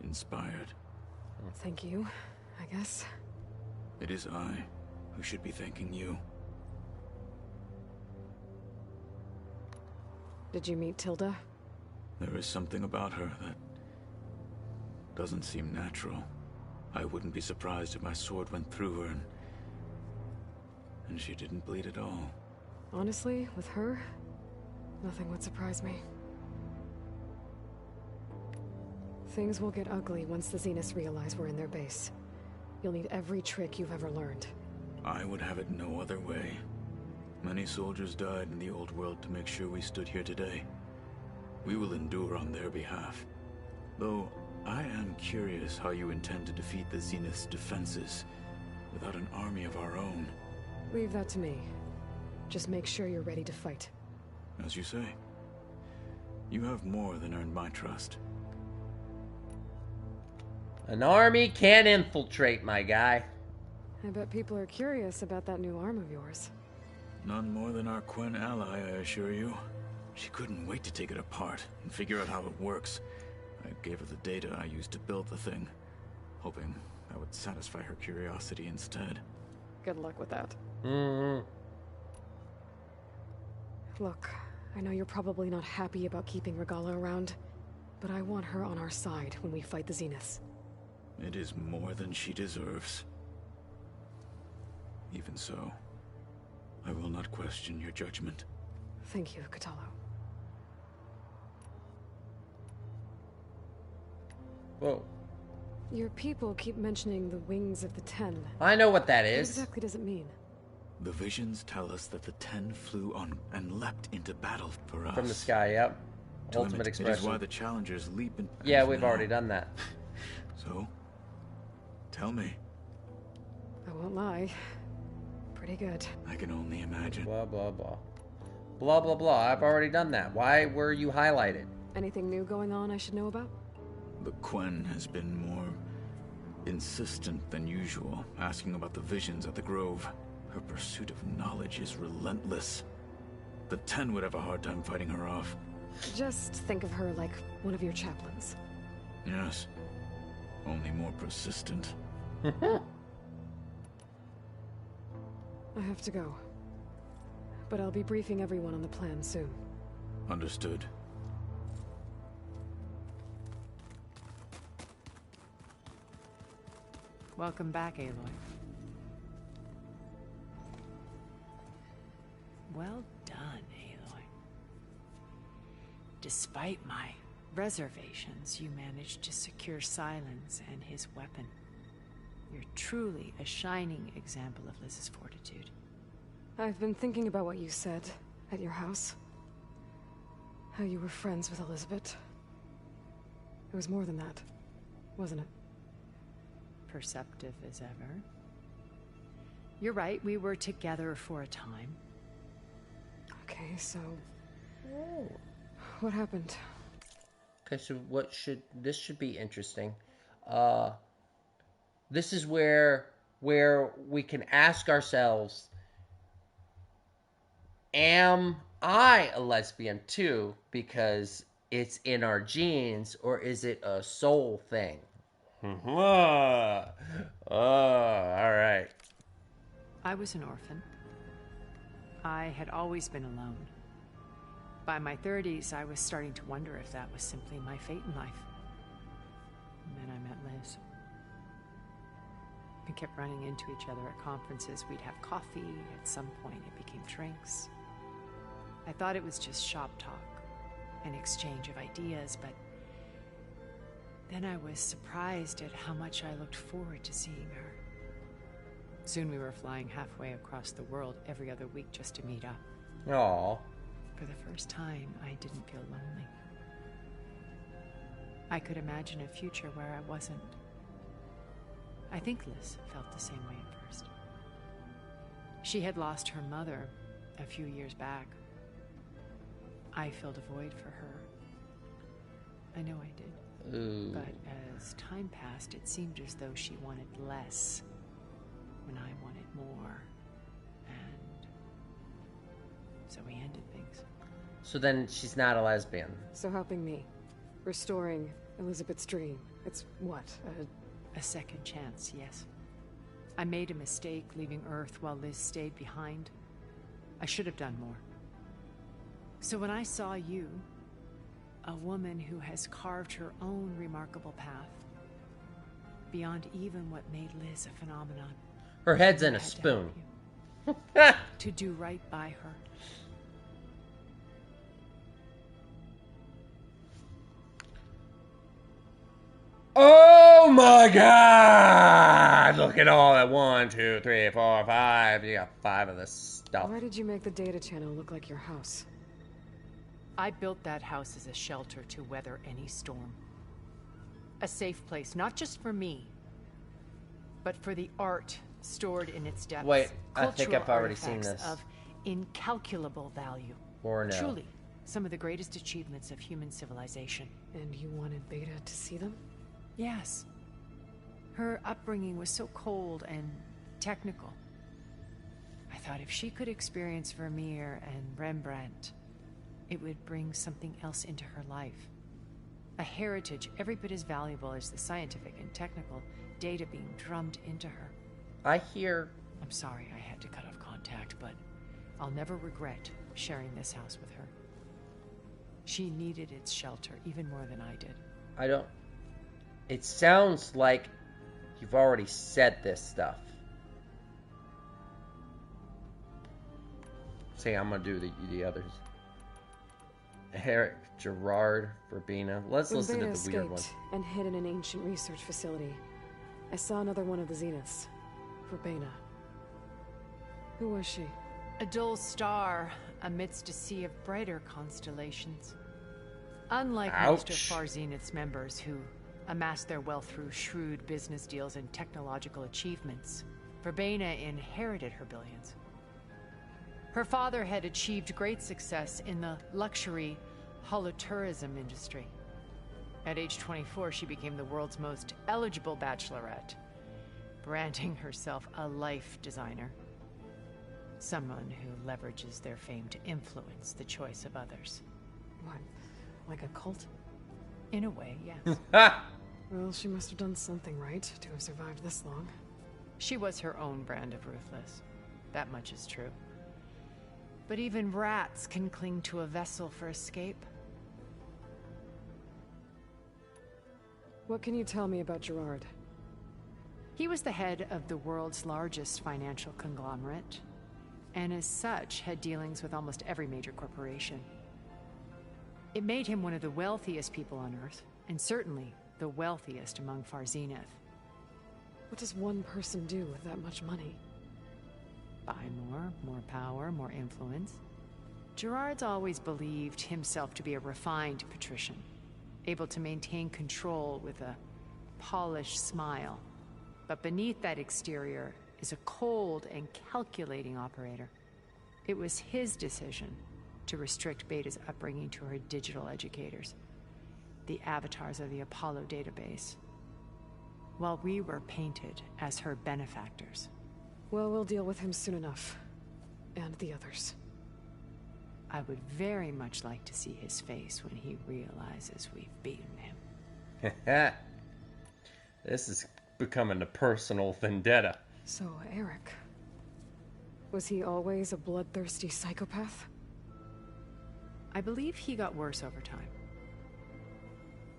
inspired. Thank you, I guess. It is I who should be thanking you. Did you meet Tilda? There is something about her that doesn't seem natural. I wouldn't be surprised if my sword went through her and she didn't bleed at all. Honestly, with her, nothing would surprise me. Things will get ugly once the Zeniths realize we're in their base. You'll need every trick you've ever learned. I would have it no other way. Many soldiers died in the old world to make sure we stood here today. We will endure on their behalf. Though, I am curious how you intend to defeat the Zenith's defenses without an army of our own. Leave that to me. Just make sure you're ready to fight. As you say. You have more than earned my trust. An army can infiltrate, my guy. I bet people are curious about that new arm of yours. None more than our Quen ally, I assure you. She couldn't wait to take it apart and figure out how it works. I gave her the data I used to build the thing, hoping that would satisfy her curiosity instead. Good luck with that. Mm-hmm. Look, I know you're probably not happy about keeping Regala around, but I want her on our side when we fight the Zeniths. It is more than she deserves. Even so, I will not question your judgment. Thank you, Katalo. Whoa. Your people keep mentioning the wings of the Ten. I know what that What is. exactly does it mean? The visions tell us that the Ten flew on and leapt into battle for us. From the sky, yep. To Ultimate limit, expression. It is why the challengers leap in. Yeah, we've already done that. So, tell me. I won't lie. Pretty good. I can only imagine. Blah, blah, blah. Blah, blah, blah. I've already done that. Why were you highlighted? Anything new going on I should know about? The Quen has been more insistent than usual, asking about the visions at the Grove. Her pursuit of knowledge is relentless. The Ten would have a hard time fighting her off. Just think of her like one of your chaplains. Yes. Only more persistent. I have to go. But I'll be briefing everyone on the plan soon. Understood. Welcome back, Aloy. Well done, Aloy. Despite my reservations, you managed to secure Silence and his weapon. You're truly a shining example of Liz's fortitude. I've been thinking about what you said at your house. How you were friends with Elizabeth. It was more than that, wasn't it? Perceptive as ever. You're right, we were together for a time. Okay, so... what happened? Okay, so this should be interesting. This is where we can ask ourselves, am I a lesbian too because it's in our genes, or is it a soul thing? All right. I was an orphan. I had always been alone. by my 30s, I was starting to wonder if that was simply my fate in life. And then I met Liz. We kept running into each other at conferences. We'd have coffee. At some point, it became drinks. I thought it was just shop talk, an exchange of ideas, but then I was surprised at how much I looked forward to seeing her. Soon we were flying halfway across the world every other week just to meet up. Aww. For the first time, I didn't feel lonely. I could imagine a future where I wasn't. I think Liz felt the same way at first. She had lost her mother a few years back. I filled a void for her. I know I did. Ooh. But as time passed, it seemed as though she wanted less when I wanted more. And so we ended things. So then she's not a lesbian. So helping me, restoring Elizabeth's dream, it's what, a second chance, yes. I made a mistake leaving Earth while Liz stayed behind. I should have done more. So when I saw you, a woman who has carved her own remarkable path, beyond even what made Liz a phenomenon. Her head's in a spoon. To do right by her. Oh my God! Look at all that. 1, 2, 3, 4, 5. You got 5 of this stuff. Why did you make the data channel look like your house? I built that house as a shelter to weather any storm. A safe place, not just for me, but for the art stored in its depths. Wait, I think I've already seen this. Of incalculable value. Or no. Truly, some of the greatest achievements of human civilization. And you wanted Beta to see them? Yes. Her upbringing was so cold and technical. I thought if she could experience Vermeer and Rembrandt, it would bring something else into her life. A heritage every bit as valuable as the scientific and technical data being drummed into her. I hear... I'm sorry I had to cut off contact, but I'll never regret sharing this house with her. She needed its shelter even more than I did. I don't... It sounds like you've already said this stuff. See, I'm gonna do the others. Eric, Gerard, Verbena. Let's listen to the weird one. And hid in an ancient research facility, I saw another one of the Zeniths. Verbena. Who was she? A dull star amidst a sea of brighter constellations. Unlike most of Far Zenith's members who amassed their wealth through shrewd business deals and technological achievements, Verbena inherited her billions. Her father had achieved great success in the luxury holotourism industry. At age 24, she became the world's most eligible bachelorette, branding herself a life designer. Someone who leverages their fame to influence the choice of others. What, like a cult? In a way, yes. Well, she must have done something right to have survived this long. She was her own brand of ruthless. That much is true. But even rats can cling to a vessel for escape. What can you tell me about Gerard? He was the head of the world's largest financial conglomerate, and as such had dealings with almost every major corporation. It made him one of the wealthiest people on Earth, and certainly the wealthiest among Far Zenith. What does one person do with that much money? Buy more power, more influence. Gerard's always believed himself to be a refined patrician, able to maintain control with a polished smile. But beneath that exterior is a cold and calculating operator. It was his decision to restrict Beta's upbringing to her digital educators, the avatars of the Apollo database, while we were painted as her benefactors. Well, we'll deal with him soon enough. And the others. I would very much like to see his face when he realizes we've beaten him. This is becoming a personal vendetta. So, Eric. Was he always a bloodthirsty psychopath? I believe he got worse over time.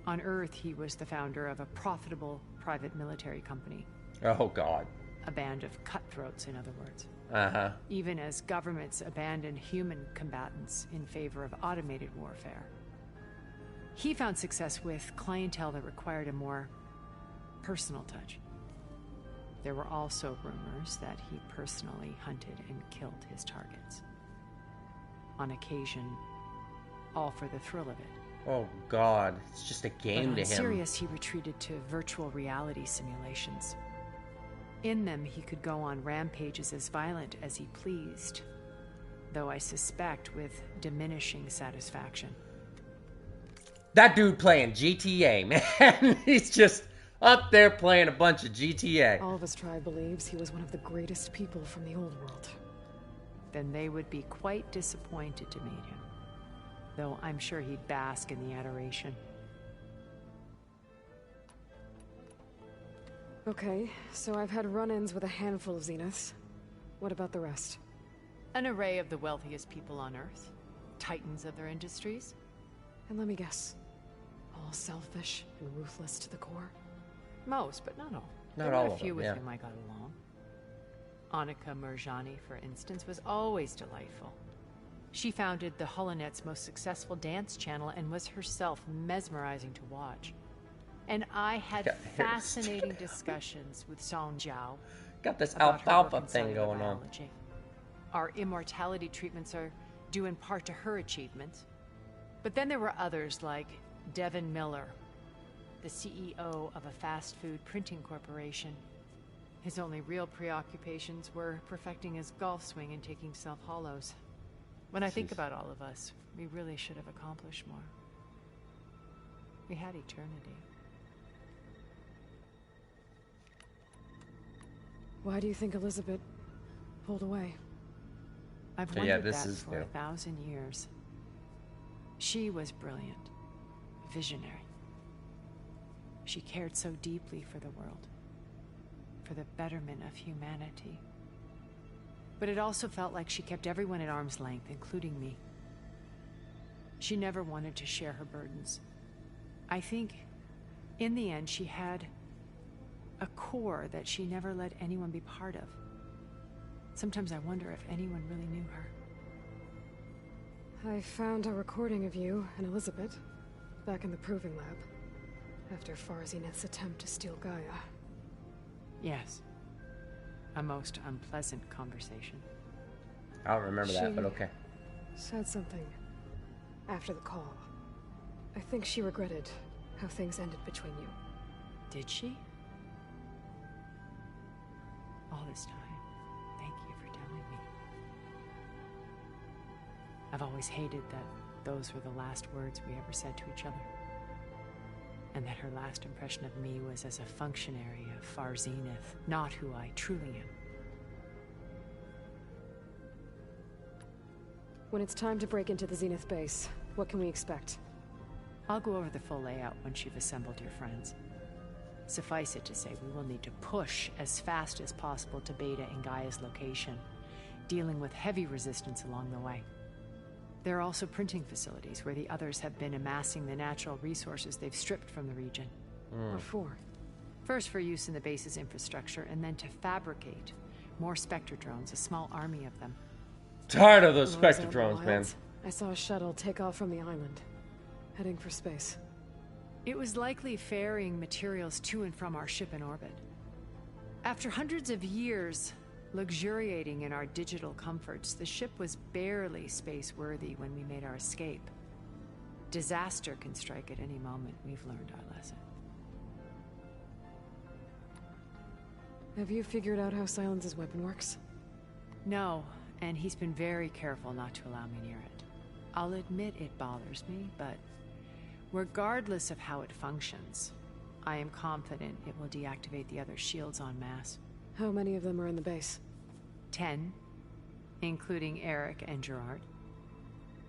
On Earth, he was the founder of a profitable private military company. Oh, God. A band of cutthroats, in other words. Uh-huh. Even as governments abandoned human combatants in favor of automated warfare. He found success with clientele that required a more personal touch. There were also rumors that he personally hunted and killed his targets. On occasion, all for the thrill of it. Oh, God. It's just a game to him. On Sirius, he retreated to virtual reality simulations. In them, he could go on rampages as violent as he pleased, though I suspect with diminishing satisfaction. That dude playing GTA, man. He's just up there playing a bunch of GTA. All of his tribe believes he was one of the greatest people from the old world. Then they would be quite disappointed to meet him, though I'm sure he'd bask in the adoration. Okay, so I've had run-ins with a handful of Zeniths. What about the rest? An array of the wealthiest people on Earth. Titans of their industries. And let me guess. All selfish and ruthless to the core? Most, but not all. Not all of them, There were a few with yeah. whom I got along. Annika Murjani, for instance, was always delightful. She founded the Holonet's most successful dance channel and was herself mesmerizing to watch. And I had fascinating discussions with Song Jiao. Got this about her alfalfa work in thing cellular going on. biology. Our immortality treatments are due in part to her achievements. But then there were others like Devin Miller, the CEO of a fast food printing corporation. His only real preoccupations were perfecting his golf swing and taking self-hollows. When I think about all of us, we really should have accomplished more. We had eternity. Why do you think Elizabeth pulled away? I've So, wondered yeah, this that is for new. 1,000 years. She was brilliant, visionary. She cared so deeply for the world, for the betterment of humanity. But it also felt like she kept everyone at arm's length, including me. She never wanted to share her burdens. I think, in the end, she had a core that she never let anyone be part of. Sometimes I wonder if anyone really knew her. I found a recording of you and Elizabeth back in the proving lab after Farzineth's attempt to steal Gaia. Yes. A most unpleasant conversation. I don't remember that, but okay. Said something after the call. I think she regretted how things ended between you. Did she? All this time, thank you for telling me. I've always hated that those were the last words we ever said to each other. And that her last impression of me was as a functionary of Far Zenith, not who I truly am. When it's time to break into the Zenith base, what can we expect? I'll go over the full layout once you've assembled your friends. Suffice it to say, we will need to push as fast as possible to Beta and Gaia's location, dealing with heavy resistance along the way. There are also printing facilities where the others have been amassing the natural resources they've stripped from the region. What for? First for use in the base's infrastructure, and then to fabricate more Spectre drones, a small army of them. Tired of those While I was Spectre out in the drones, man. wilds, I saw a shuttle take off from the island, heading for space. It was likely ferrying materials to and from our ship in orbit. After hundreds of years luxuriating in our digital comforts, the ship was barely space-worthy when we made our escape. Disaster can strike at any moment. We've learned our lesson. Have you figured out how Silence's weapon works? No, and he's been very careful not to allow me near it. I'll admit it bothers me, but regardless of how it functions, I am confident it will deactivate the other shields en masse. How many of them are in the base? 10, including Eric and Gerard.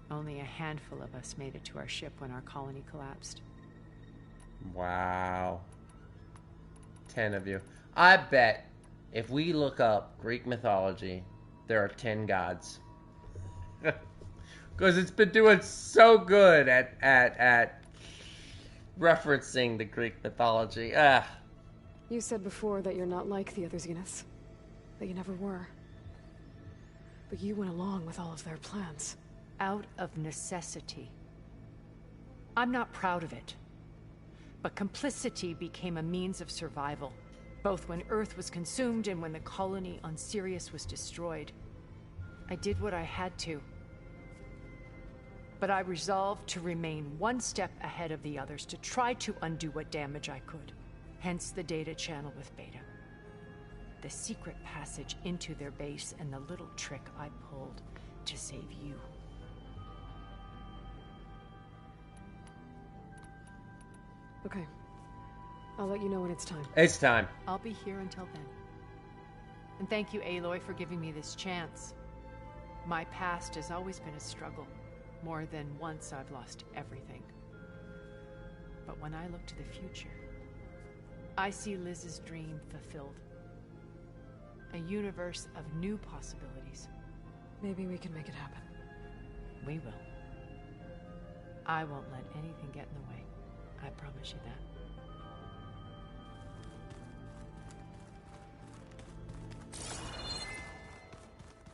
Only a handful of us made it to our ship when our colony collapsed. Wow. 10 of you. I bet if we look up Greek mythology, there are 10 gods. Because it's been doing so good at referencing the Greek mythology. You said before that you're not like the other Zeniths. That you never were. But you went along with all of their plans. Out of necessity. I'm not proud of it. But complicity became a means of survival, both when Earth was consumed and when the colony on Sirius was destroyed. I did what I had to. But I resolved to remain one step ahead of the others, to try to undo what damage I could. Hence the data channel with Beta. The secret passage into their base and the little trick I pulled to save you. Okay. I'll let you know when it's time. It's time. I'll be here until then. And thank you, Aloy, for giving me this chance. My past has always been a struggle. More than once I've lost everything. But when I look to the future, I see Liz's dream fulfilled. A universe of new possibilities. Maybe we can make it happen. We will. I won't let anything get in the way. I promise you that.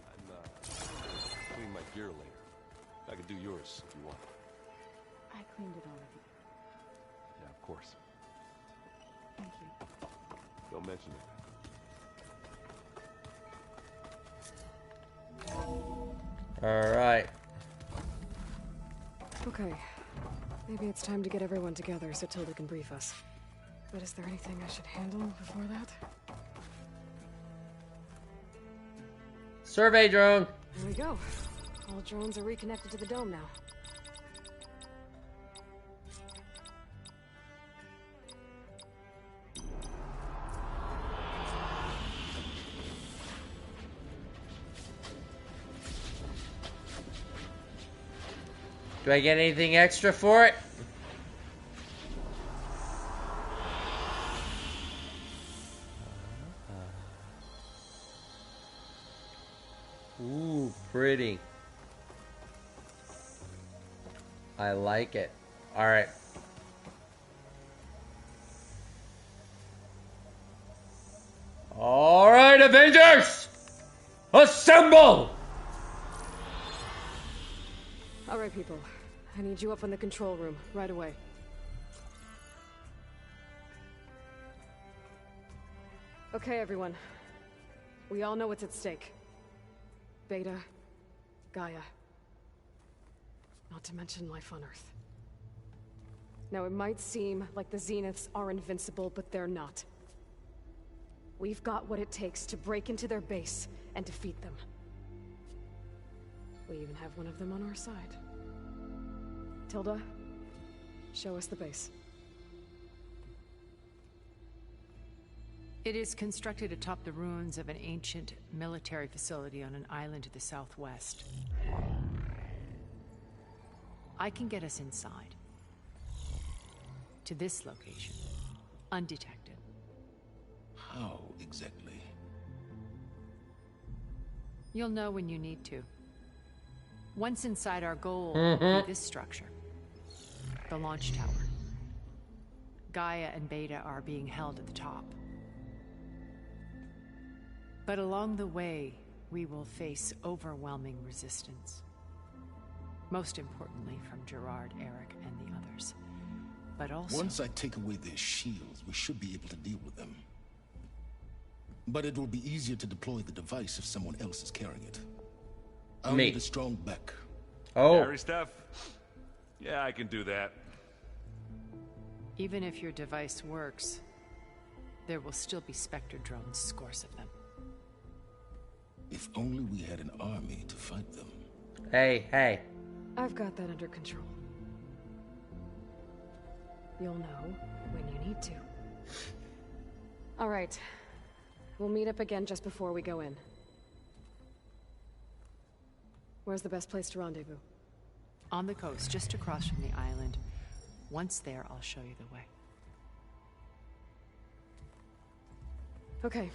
I'm clean my gear later. I can do yours if you want. I cleaned it already. Yeah, of course. Thank you. Don't mention it. Alright. Okay. Maybe it's time to get everyone together so Tilda can brief us. But is there anything I should handle before that? Survey drone. Here we go. All drones are reconnected to the dome now. Do I get anything extra for it? Ooh, pretty. I like it. All right. All right, Avengers! Assemble! All right, people. I need you up in the control room right away. Okay, everyone. We all know what's at stake. Beta, Gaia. Not to mention life on Earth. Now, it might seem like the Zeniths are invincible, but they're not. We've got what it takes to break into their base and defeat them. We even have one of them on our side. Tilda, show us the base. It is constructed atop the ruins of an ancient military facility on an island to the southwest. I can get us inside. To this location. Undetected. How exactly? You'll know when you need to. Once inside, our goal will be this structure. The launch tower. Gaia and Beta are being held at the top. But along the way, we will face overwhelming resistance. Most importantly from Gerard, Eric, and the others. But also... Once I take away their shields, we should be able to deal with them. But it will be easier to deploy the device if someone else is carrying it. I'll need a strong back. Oh. Carry stuff? Yeah, I can do that. Even if your device works, there will still be Spectre drones, scores of them. If only we had an army to fight them. Hey, hey. I've got that under control. You'll know when you need to. All right. We'll meet up again just before we go in. Where's the best place to rendezvous? On the coast, just across from the island. Once there, I'll show you the way. Okay.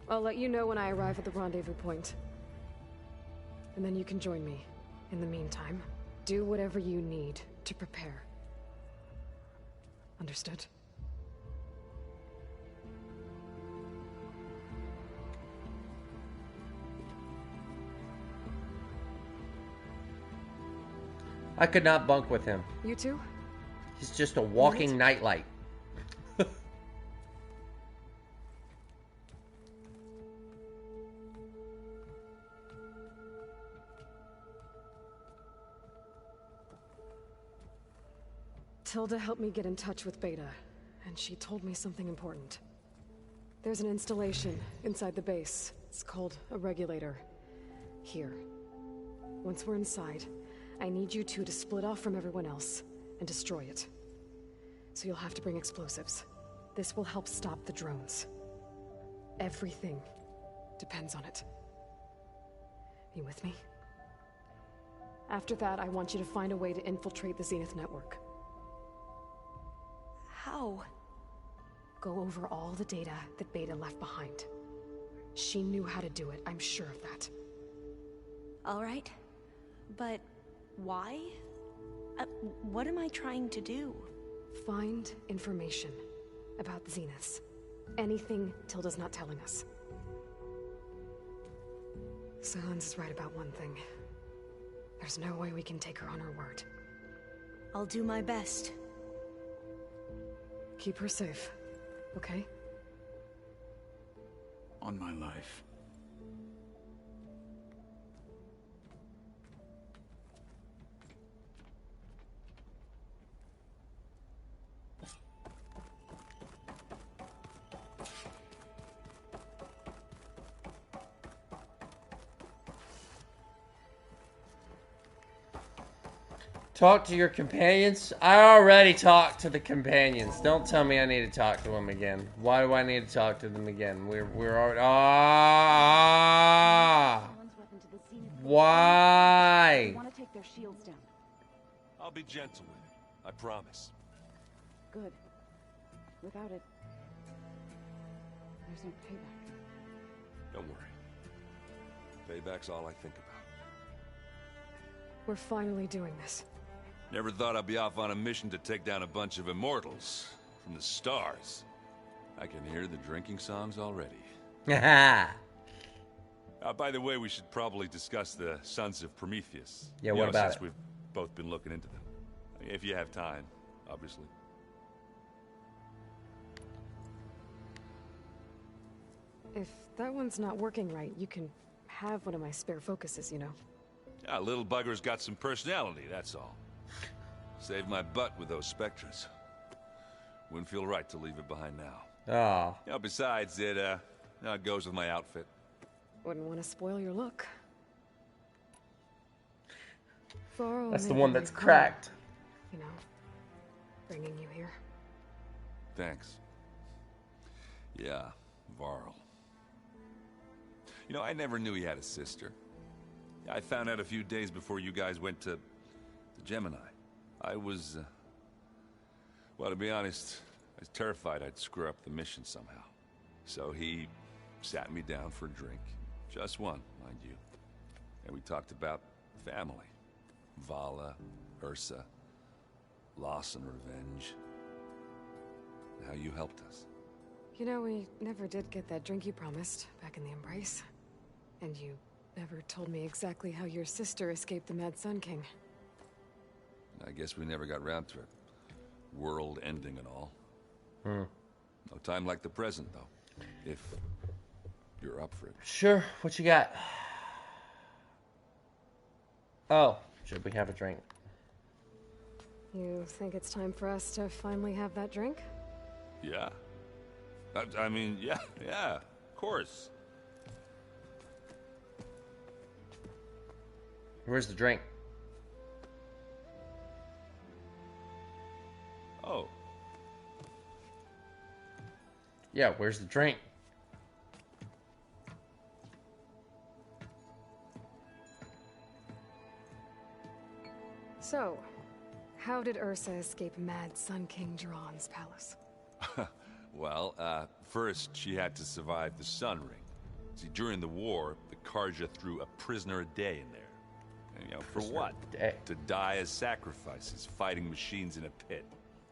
I'll let you know when I arrive at the rendezvous point. And then you can join me In the meantime, do whatever you need to prepare. Understood? I could not bunk with him. You too? He's just a walking nightlight. Tilda helped me get in touch with Beta, and she told me something important. There's an installation inside the base. It's called a regulator. Here. Once we're inside, I need you two to split off from everyone else and destroy it. So you'll have to bring explosives. This will help stop the drones. Everything depends on it. You with me? After that, I want you to find a way to infiltrate the Zenith network. How? Go over all the data that Beta left behind. She knew how to do it, I'm sure of that. All right. But why? What am I trying to do? Find information about the Zeniths. Anything Tilda's not telling us. Silence is right about one thing. There's no way we can take her on her word. I'll do my best. Keep her safe, okay? On my life. Talk to your companions? I already talked to the companions. Don't tell me I need to talk to them again. Why do I need to talk to them again? We're already... Why? Want to take their shields down. I'll be gentle with it. I promise. Good. Without it, there's no payback. Don't worry. Payback's all I think about. We're finally doing this. Never thought I'd be off on a mission to take down a bunch of immortals from the stars. I can hear the drinking songs already. Haha. By the way, we should probably discuss the Sons of Prometheus. Yeah, what about since it? We've both been looking into them. If you have time, obviously. If that one's not working right, you can have one of my spare focuses, you know. Yeah, little bugger's got some personality, that's all. Saved my butt with those Spectres. Wouldn't feel right to leave it behind now. Ah. You know, besides, it goes with my outfit. Wouldn't want to spoil your look. Varl That's the made one me that's come, cracked. You know, bringing you here. Thanks. Yeah, Varl. You know, I never knew he had a sister. I found out a few days before you guys went to Gemini. I was, well, to be honest, I was terrified I'd screw up the mission somehow. So he sat me down for a drink. Just one, mind you. And we talked about family. Vala, Ursa, loss and revenge. How you helped us. You know, we never did get that drink you promised back in the Embrace. And you never told me exactly how your sister escaped the Mad Sun King. I guess we never got round to it. World ending and all. No time like the present, though. If you're up for it. Sure. What you got? Oh, should we have a drink? You think it's time for us to finally have that drink? Yeah. I mean, yeah, of course. Where's the drink? Oh. Yeah, where's the drink? So, how did Ursa escape Mad Sun King Jiran's palace? Well, first she had to survive the Sun Ring. See, during the war, the Karja threw a prisoner a day in there. You know, for what? To die as sacrifices, fighting machines in a pit.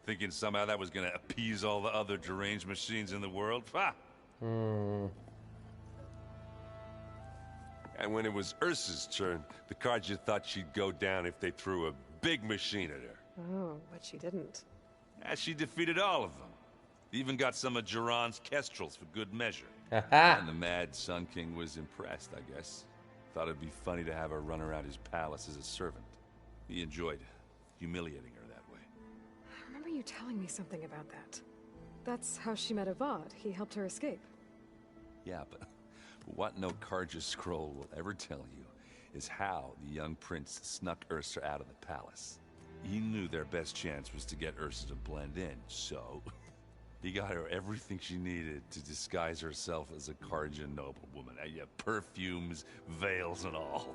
Thinking somehow that was gonna appease all the other deranged machines in the world? Ha! Hmm. And when it was Ursa's turn, the Carja thought she'd go down if they threw a big machine at her. Oh, but she didn't. And she defeated all of them. Even got some of Jiran's kestrels for good measure. And the mad Sun King was impressed, I guess. Thought it'd be funny to have her run around his palace as a servant. He enjoyed humiliating her that way. I remember you telling me something about that. That's how she met Avad. He helped her escape. Yeah, but what no Carja scroll will ever tell you is how the young prince snuck Ursa out of the palace. He knew their best chance was to get Ursa to blend in, so he got her everything she needed to disguise herself as a Carja noblewoman. Yeah, perfumes, veils, and all.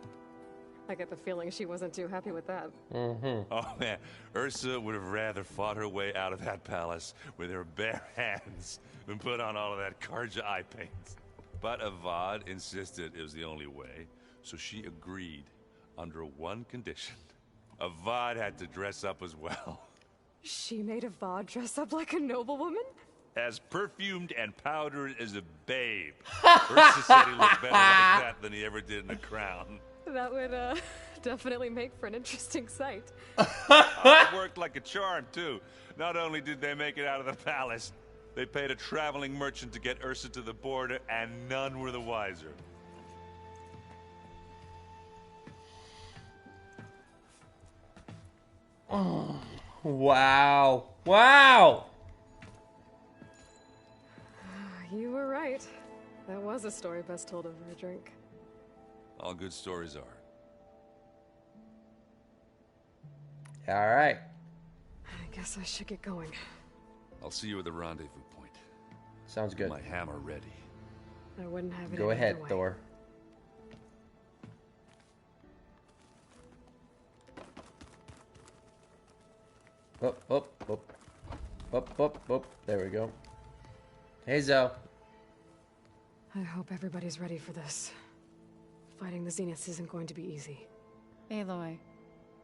I get the feeling she wasn't too happy with that. Mm-hmm. Oh man, Ursa would have rather fought her way out of that palace with her bare hands than put on all of that Carja eye paint. But Avad insisted it was the only way, so she agreed under one condition. Avad had to dress up as well. She made Avad dress up like a noblewoman? As perfumed and powdered as a babe. Ursa said he looked better like that than he ever did in a crown. That would, definitely make for an interesting sight. It worked like a charm, too. Not only did they make it out of the palace, they paid a traveling merchant to get Ursa to the border, and none were the wiser. Oh, wow. Wow! You were right. That was a story best told over a drink. All good stories are. All right. I guess I should get going. I'll see you at the rendezvous point. Sounds good. My hammer ready. I wouldn't have it Go any ahead, other way. Thor. Up, up, up. Up, up, up. There we go. Hey, Zoe. I hope everybody's ready for this. Fighting the Zeniths isn't going to be easy. Aloy,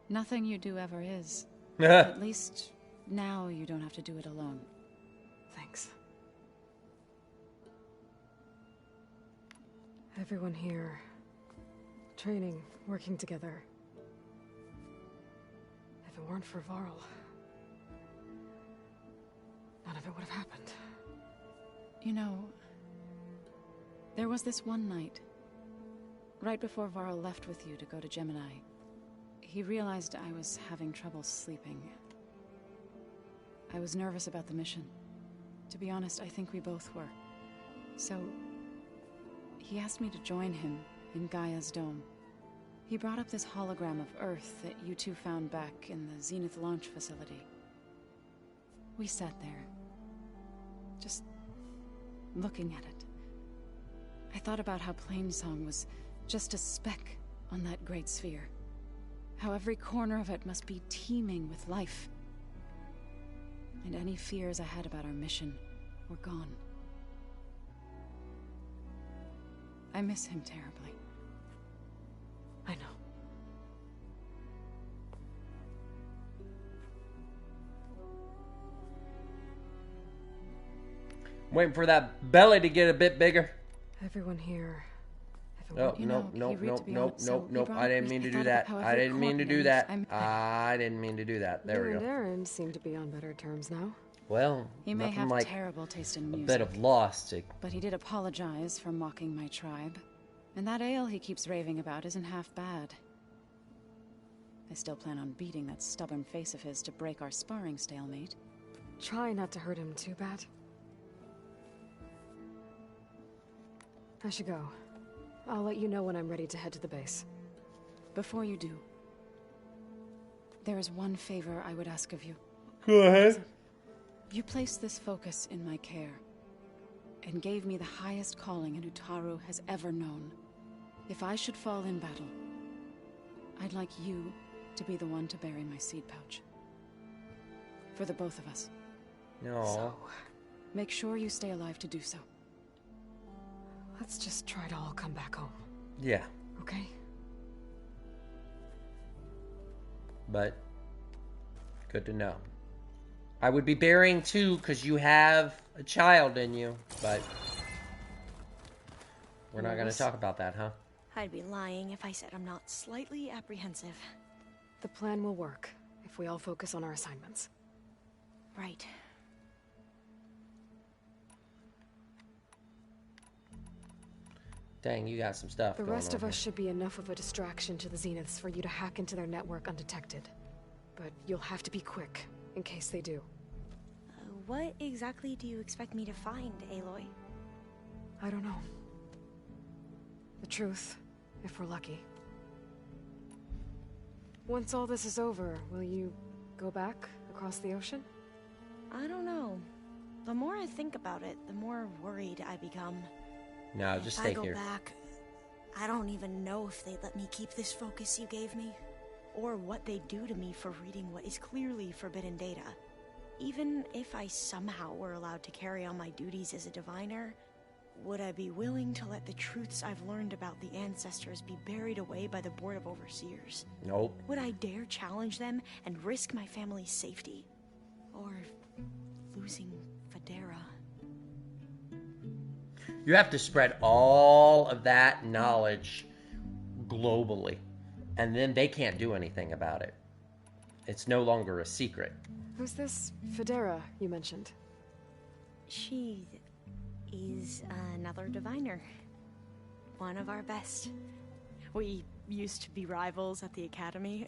nothing you do ever is. At least now you don't have to do it alone. Thanks. Everyone here, training, working together. If it weren't for Varl, none of it would have happened. You know, there was this one night, right before Varl left with you to go to Gemini. He realized I was having trouble sleeping. I was nervous about the mission. To be honest, I think we both were. So, he asked me to join him in Gaia's dome. He brought up this hologram of Earth that you two found back in the Zenith launch facility. We sat there, just looking at it. I thought about how Plainsong was just a speck on that great sphere. How every corner of it must be teeming with life. And any fears I had about our mission were gone. I miss him terribly. I know. Waiting for that belly to get a bit bigger. Everyone here. Oh, nope. I didn't mean to do that. I didn't mean to do that. I didn't mean to do that. There we You and go. Aaron seem to be on better terms now. Well, He may nothing have like terrible taste in a music. bit of lost. But he did apologize for mocking my tribe. And that ale he keeps raving about isn't half bad. I still plan on beating that stubborn face of his to break our sparring stalemate. Try not to hurt him too bad. I should go. I'll let you know when I'm ready to head to the base. Before you do, there is one favor I would ask of you. Go ahead. You placed this focus in my care, and gave me the highest calling an Utaru has ever known. If I should fall in battle, I'd like you to be the one to bury my seed pouch. For the both of us. No. So, make sure you stay alive to do so. Let's just try to all come back home. Yeah. Okay? but good to know. I would be burying too, because you have a child in you, but we're not going to talk about that, huh? I'd be lying if I said I'm not slightly apprehensive. The plan will work if we all focus on our assignments. Right. Dang, you got some stuff. The rest of us here. should be enough of a distraction to the Zeniths for you to hack into their network undetected. But you'll have to be quick, in case they do. What exactly do you expect me to find, Aloy? I don't know. The truth, if we're lucky. Once all this is over, will you go back across the ocean? I don't know. The more I think about it, the more worried I become. No, just stay here. If I go back, I don't even know if they'd let me keep this focus you gave me, or what they'd do to me for reading what is clearly forbidden data. Even if I somehow were allowed to carry on my duties as a diviner, would I be willing to let the truths I've learned about the ancestors be buried away by the Board of Overseers? Nope. Would I dare challenge them and risk my family's safety? Or losing Federa? You have to spread all of that knowledge globally, and then they can't do anything about it. It's no longer a secret. Who's this Federa you mentioned? She is another diviner. One of our best. We used to be rivals at the academy.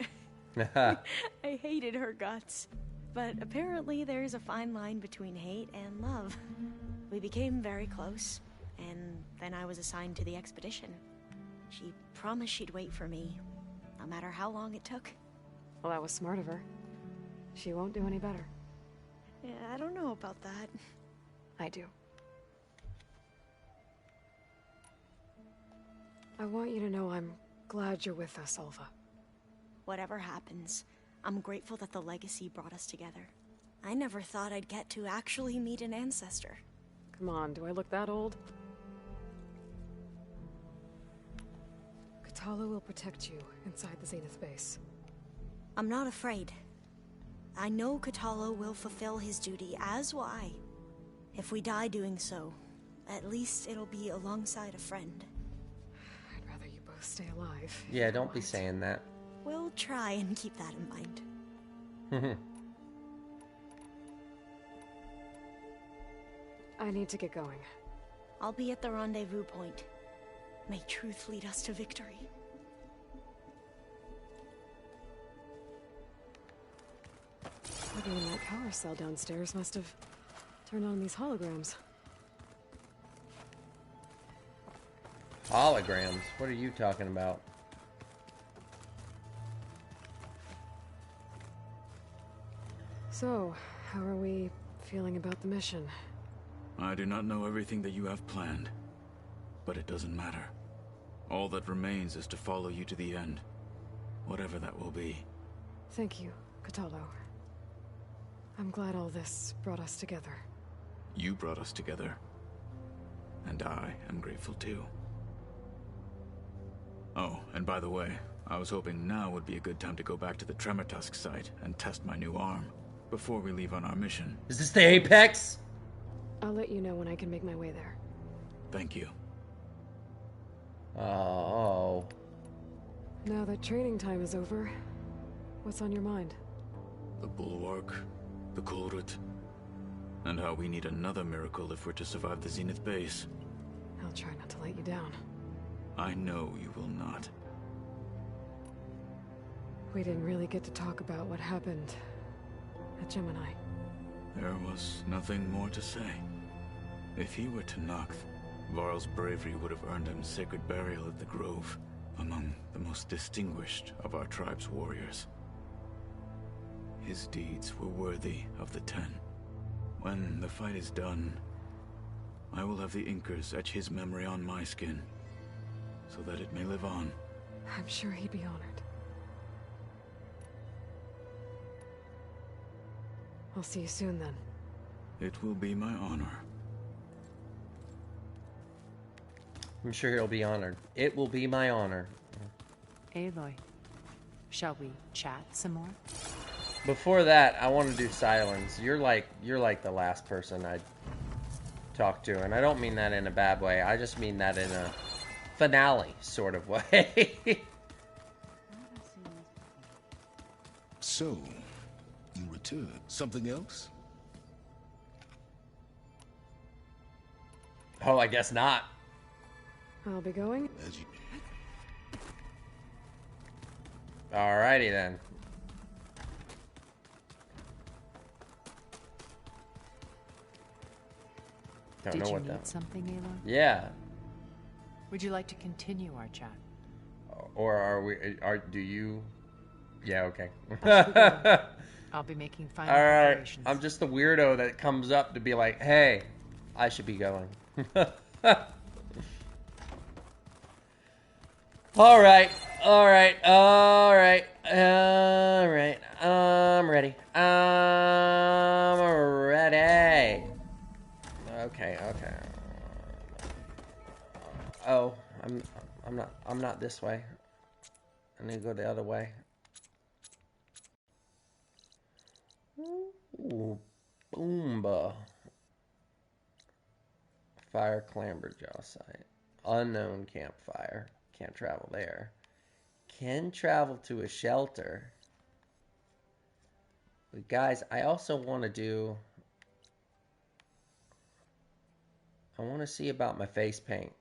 I hated her guts. But apparently there's a fine line between hate and love. We became very close, and then I was assigned to the expedition. She promised she'd wait for me, no matter how long it took. Well, that was smart of her. She won't do any better. Yeah, I don't know about that. I do. I want you to know I'm glad you're with us, Alva. Whatever happens, I'm grateful that the legacy brought us together. I never thought I'd get to actually meet an ancestor. Come on, do I look that old? Katala will protect you inside the Zenith base. I'm not afraid. I know Katala will fulfill his duty, as will I. If we die doing so, at least it'll be alongside a friend. I'd rather you both stay alive. Yeah, don't be saying that. We'll try and keep that in mind. I need to get going. I'll be at the rendezvous point. May truth lead us to victory. Plugging in that power cell downstairs must have turned on these holograms. Holograms? What are you talking about? So, how are we feeling about the mission? I do not know everything that you have planned, but it doesn't matter. All that remains is to follow you to the end, whatever that will be. Thank you, Katalo. I'm glad all this brought us together. You brought us together, and I am grateful too. Oh, and by the way, I was hoping now would be a good time to go back to the Tremortusk site and test my new arm before we leave on our mission. Is this the Apex? I'll let you know when I can make my way there. Thank you. Oh. Now that training time is over, what's on your mind? The Bulwark, the Kulrut, and how we need another miracle if we're to survive the Zenith base. I'll try not to let you down. I know you will not. We didn't really get to talk about what happened at Gemini. There was nothing more to say. If he were to Noct, Varl's bravery would have earned him sacred burial at the Grove, among the most distinguished of our tribe's warriors. His deeds were worthy of the Ten. When the fight is done, I will have the Inkers etch his memory on my skin, so that it may live on. I'm sure he'd be honored. I'll see you soon, then. It will be my honor. I'm sure he'll be honored. It will be my honor. Aloy. Shall we chat some more? Before that, I want to do Silence. You're like the last person I'd talk to, and I don't mean that in a bad way. I just mean that in a finale sort of way. So, you returned. Something else? Oh, I guess not. I'll be going. As you... Alrighty then. Don't know Did you what need that. something, Aloy? Yeah. Would you like to continue our chat? Or are we? Do you? Yeah. Okay. I'll be making final All right. preparations. I'm just the weirdo that comes up to be like, "Hey, I should be going." All right. All right. All right. All right. I'm ready. I'm ready. Okay. Okay. Oh, I'm not this way. I need to go the other way. Ooh, Boomba. Fire Clamberjaw site. Unknown campfire. Can't travel there. Can travel to a shelter. But guys, I also want to do... I want to see about my face paint.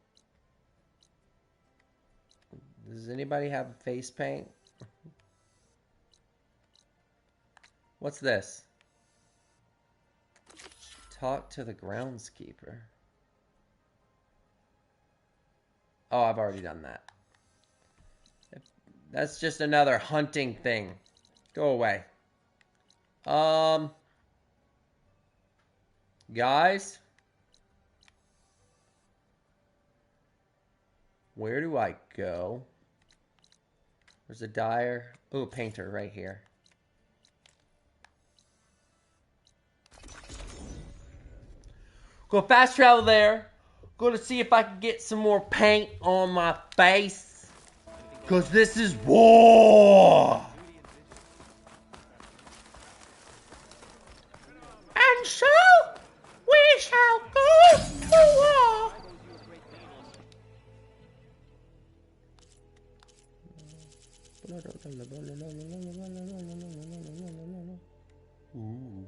Does anybody have face paint? What's this? Talk to the groundskeeper. Oh, I've already done that. That's just another hunting thing. Go away. Guys? Where do I go? There's a dyer. Ooh, a painter right here. Go fast travel there. Go to see if I can get some more paint on my face. Cause this is war. And so we shall go to war. Ooh.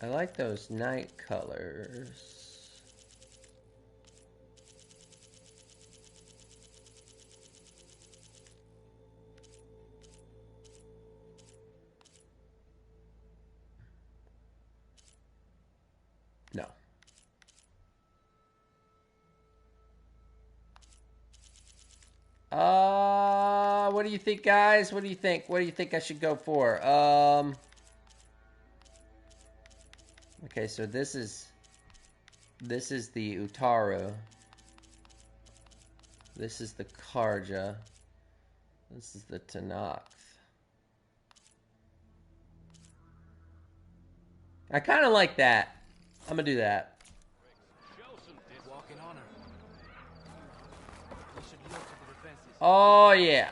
I like those night colors. No. What do you think, guys? What do you think? What do you think I should go for? Okay, so this is the Utaru. This is the Karja. This is the Tanakh. I kind of like that. I'm gonna do that. Oh yeah.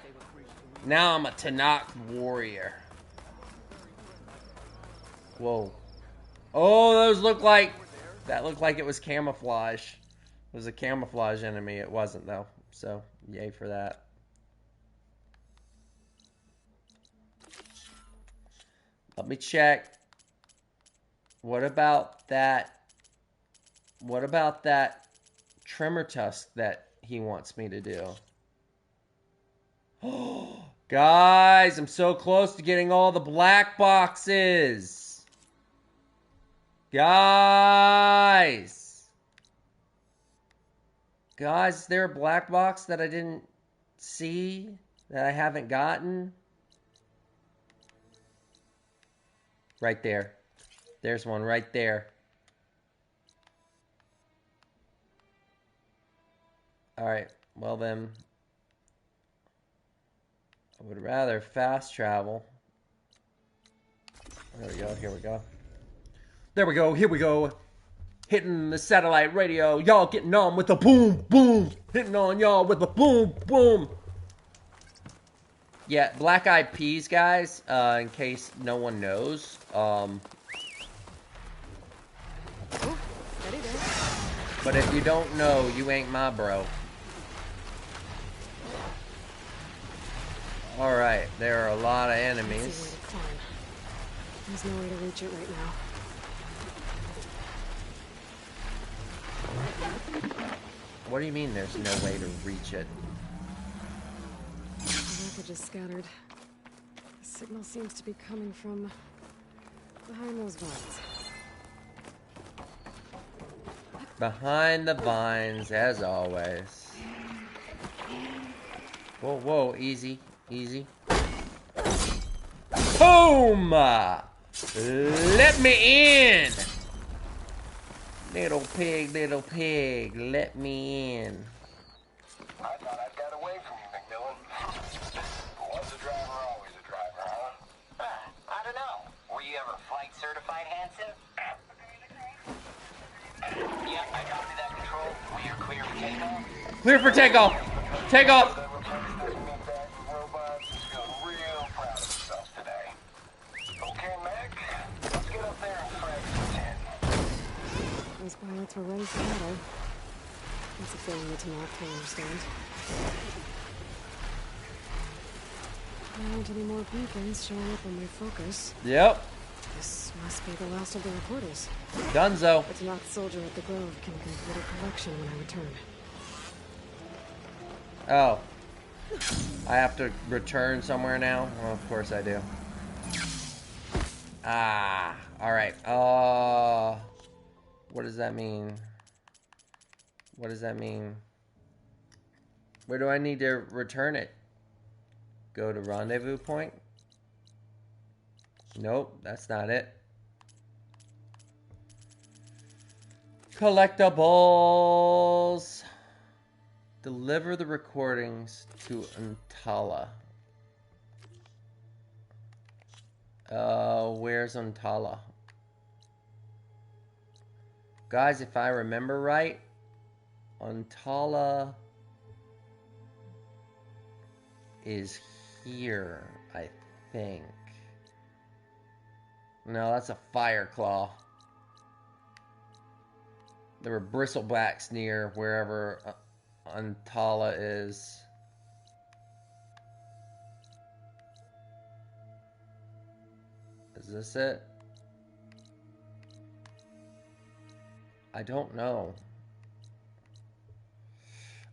Now I'm a Tanakh warrior. Whoa. Oh, those look like... That looked like it was camouflage. It was a camouflage enemy. It wasn't, though. So, yay for that. Let me check. What about that... What about that trimmer tusk that he wants me to do? Oh, guys, I'm so close to getting all the black boxes. Guys, is there a black box that I didn't see, that I haven't gotten? Right there. There's one right there. Alright, well then, I would rather fast travel. There we go, here we go. There we go, here we go. hitting the satellite radio. Y'all getting on with the boom, boom. Hitting on y'all with the boom, boom. Yeah, Black Eyed Peas, guys, in case no one knows. But if you don't know, you ain't my bro. Alright, there are a lot of enemies. There's no way to reach it right now. What do you mean there's no way to reach it? The wreckage is scattered. The signal seems to be coming from behind those vines. Behind the vines, as always. Whoa, whoa, easy, easy. Boom! Let me in! Little pig, let me in. I thought I'd got away from you, McMillan. Once a driver, always a driver, huh? I don't know. Were you ever flight certified, Hanson? Yep, I copied that control. We are clear for takeoff. Clear for takeoff! Takeoff! Real proud of themselves today. Okay, Mac, let's get up there and frag some 10. Those pilots were ready for battle. That's a feeling that Tanakh can understand. There aren't any more beacons showing up on my focus. Yep. This must be the last of the reporters. Dunzo. The Tanakh soldier at the Grove can complete a collection when I return. Oh. I have to return somewhere now? Well, of course I do. Ah. Alright. What does that mean? What does that mean? Where do I need to return it? Go to rendezvous point? Nope, that's not it. Collectibles. Deliver the recordings to Untala. Where's Untala? Guys, if I remember right, Untala is here, I think. No, that's a Fireclaw. There were bristlebacks near wherever Untala is. Is this it? I don't know.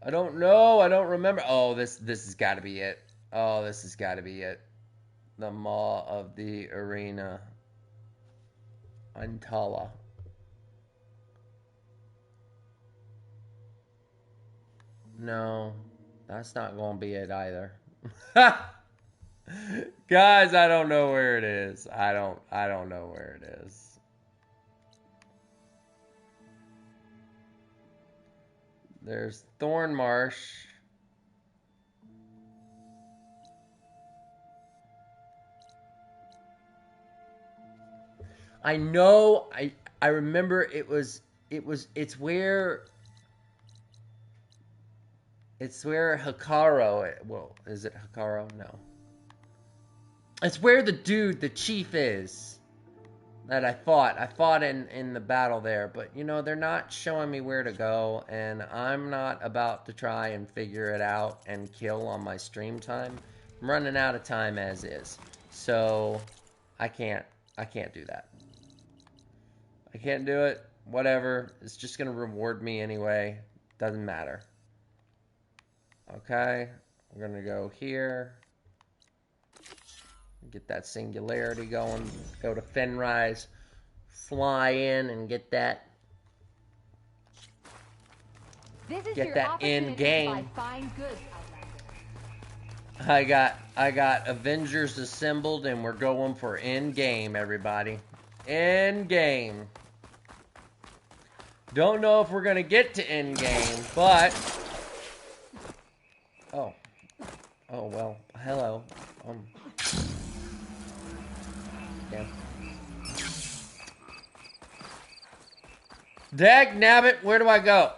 I don't know. I don't remember. Oh, this has got to be it. Oh, this has got to be it. The Maw of the Arena. Untala. No, that's not going to be it either. Guys, I don't know where it is. I don't know where it is. There's Thornmarsh. I know, I remember it's where Hikaru, well, is it Hikaru? No. It's where the chief is that I fought in the battle there, but you know, they're not showing me where to go, and I'm not about to try and figure it out and kill on my stream time. I'm running out of time as is. So I can't do that. I can't do it. Whatever. It's just going to reward me anyway. Doesn't matter. Okay. We're going to go here. Get that singularity going. Go to Fenrise. Fly in and get that. Get that in game. I got Avengers assembled and we're going for in game, everybody. End game. Don't know if we're gonna get to end game, but oh well. Hello. Yeah. Dag nabbit, where do I go?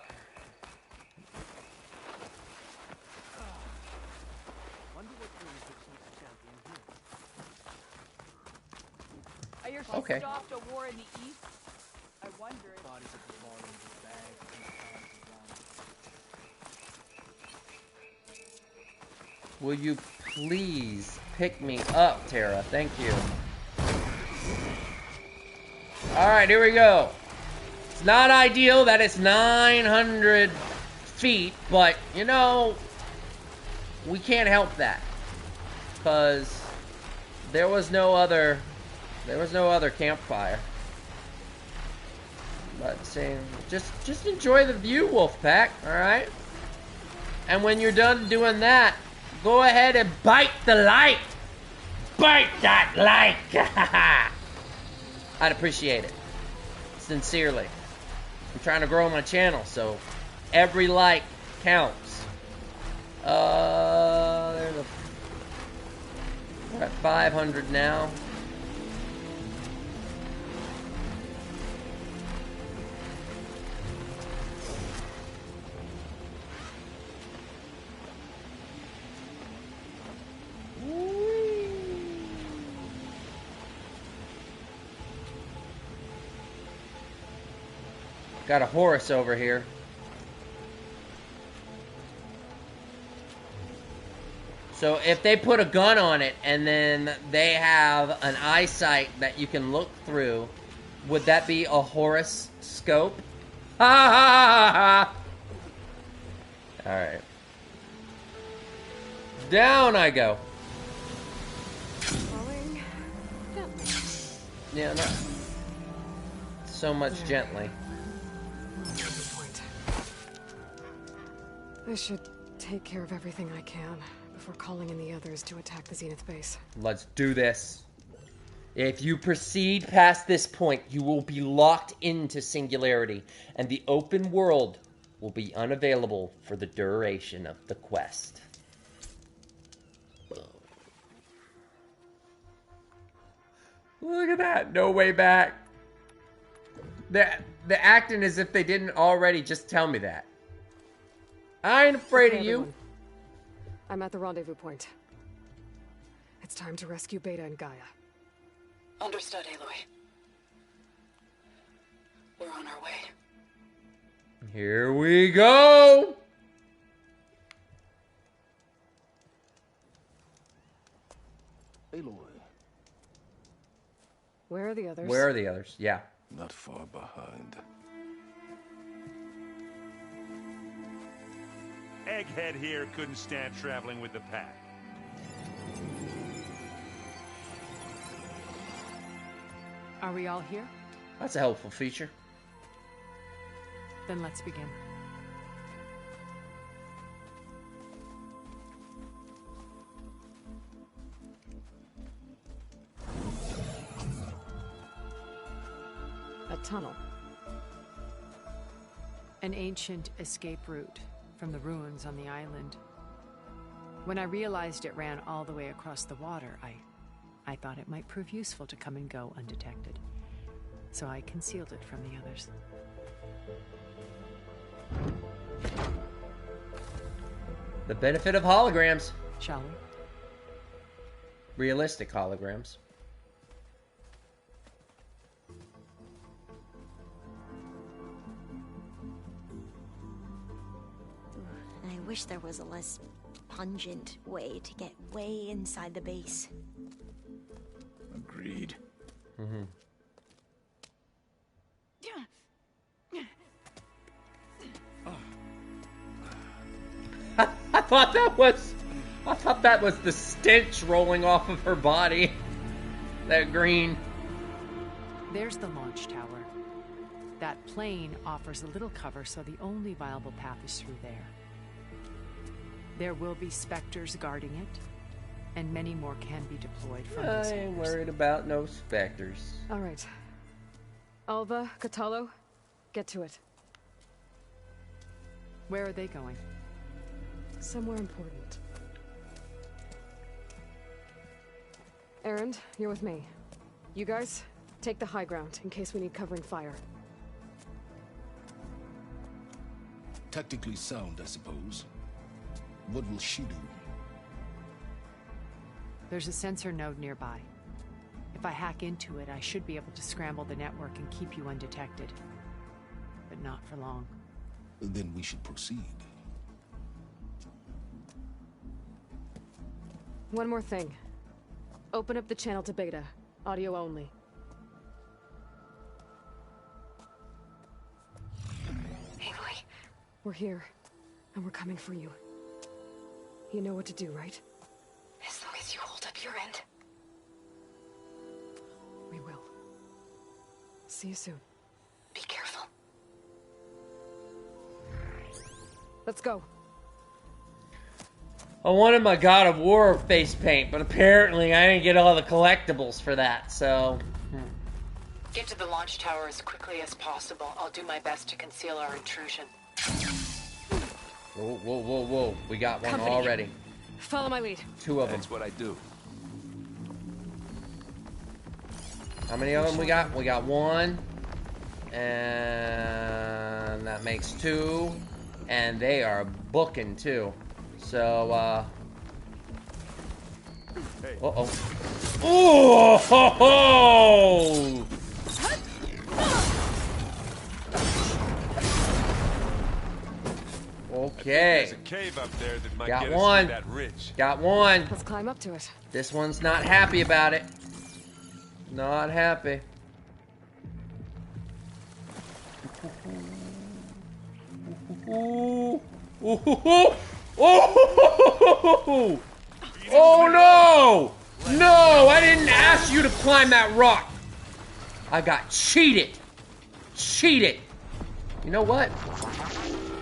I hear she Okay. stopped a war in the east. I wonder if... Will you please pick me up, Tara? Thank you. Alright, here we go. It's not ideal that it's 900 feet, but, you know, we can't help that. Because there was no other campfire. But saying, just enjoy the view, Wolfpack, alright? And when you're done doing that, go ahead and bite the like. Bite that like. I'd appreciate it. Sincerely. I'm trying to grow my channel, so every like counts. There's a... We're at 500 now. Got a Horus over here. So if they put a gun on it and then they have an eyesight that you can look through, would that be a Horus scope? Ha ha ha ha! Alright. Down I go. Falling gently. Yeah, not so much gently. I should take care of everything I can before calling in the others to attack the Zenith base. Let's do this. If you proceed past this point, you will be locked into Singularity, and the open world will be unavailable for the duration of the quest. Look at that. No way back. The acting as if they didn't already just tell me that. I ain't afraid of you. I'm at the rendezvous point. It's time to rescue Beta and Gaia. Understood, Aloy. We're on our way. Here we go! Aloy. Where are the others? Where are the others? Yeah. Not far behind. Egghead here couldn't stand traveling with the pack. Are we all here? That's a helpful feature. Then let's begin. A tunnel. An ancient escape route from the ruins on the island. When I realized it ran all the way across the water, I thought it might prove useful to come and go undetected. So I concealed it from the others. The benefit of holograms. Shall we? Realistic holograms. I wish there was a less pungent way to get way inside the base. Agreed. Mm-hmm. I thought that was the stench rolling off of her body. That green. There's the launch tower. That plane offers a little cover, so the only viable path is through there. There will be specters guarding it, and many more can be deployed from I these ain't holes. worried about no specters. All right. Alva, Catalo, get to it. Where are they going? Somewhere important. Erend, you're with me. You guys, take the high ground in case we need covering fire. Tactically sound, I suppose. What will she do? There's a sensor node nearby. If I hack into it, I should be able to scramble the network and keep you undetected. But not for long. Then we should proceed. One more thing. Open up the channel to beta. Audio only. Aloy. We're here, and we're coming for you. You know what to do, right? As long as you hold up your end. We will. See you soon. Be careful. Let's go. I wanted my God of War face paint, but apparently I didn't get all the collectibles for that, so... Get to the launch tower as quickly as possible. I'll do my best to conceal our intrusion. Whoa, whoa, whoa, whoa. We got one Company. already. Follow my lead. 2 of them. That's what I do. How many of them we got? We got 1. And that makes 2. And they are booking too. So, Hey. uh-oh. Oh! Ho, ho! Okay. There's a cave up there that might Got get us one. through that ridge. Got one. Let's climb up to it. This one's not happy about it. Not happy. Ooh. Ooh. Oh! Oh no! No! I didn't ask you to climb that rock. I got cheated. Cheated. You know what?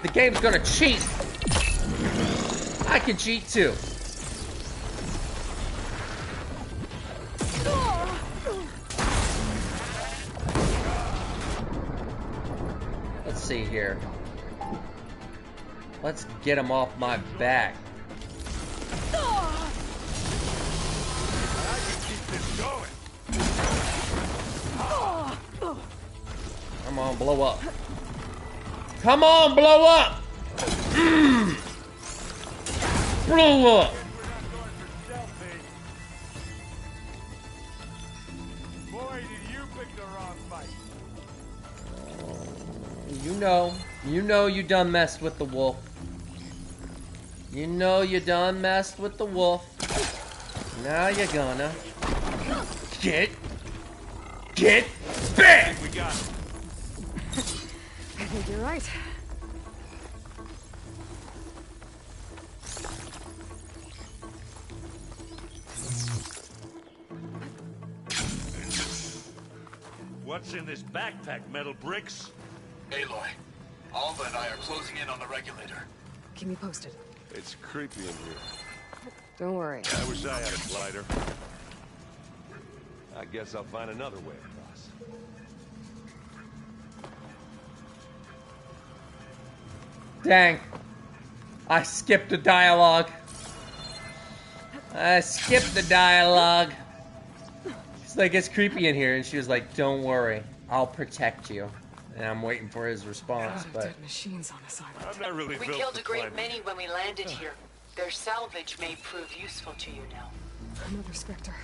The game's gonna cheat. I can cheat too. Let's see here. Let's get him off my back. Come on, blow up. Come on, blow up! Blow up! Boy, did you pick the wrong fight. You know you done messed with the wolf. You know you done messed with the wolf. Now you're gonna get bit! We got it. I think you're right. What's in this backpack, metal bricks? Aloy, Alva and I are closing in on the regulator. Keep me posted. It's creepy in here. Don't worry. I wish I had a glider. I guess I'll find another way across. Dang. I skipped the dialogue. It's like, it's creepy in here, and she was like, don't worry, I'll protect you. And I'm waiting for his response, but... Dead machines on this island. I'm not really We built killed for a great climbing. many when we landed here. Their salvage may prove useful to you now. Another Spectre.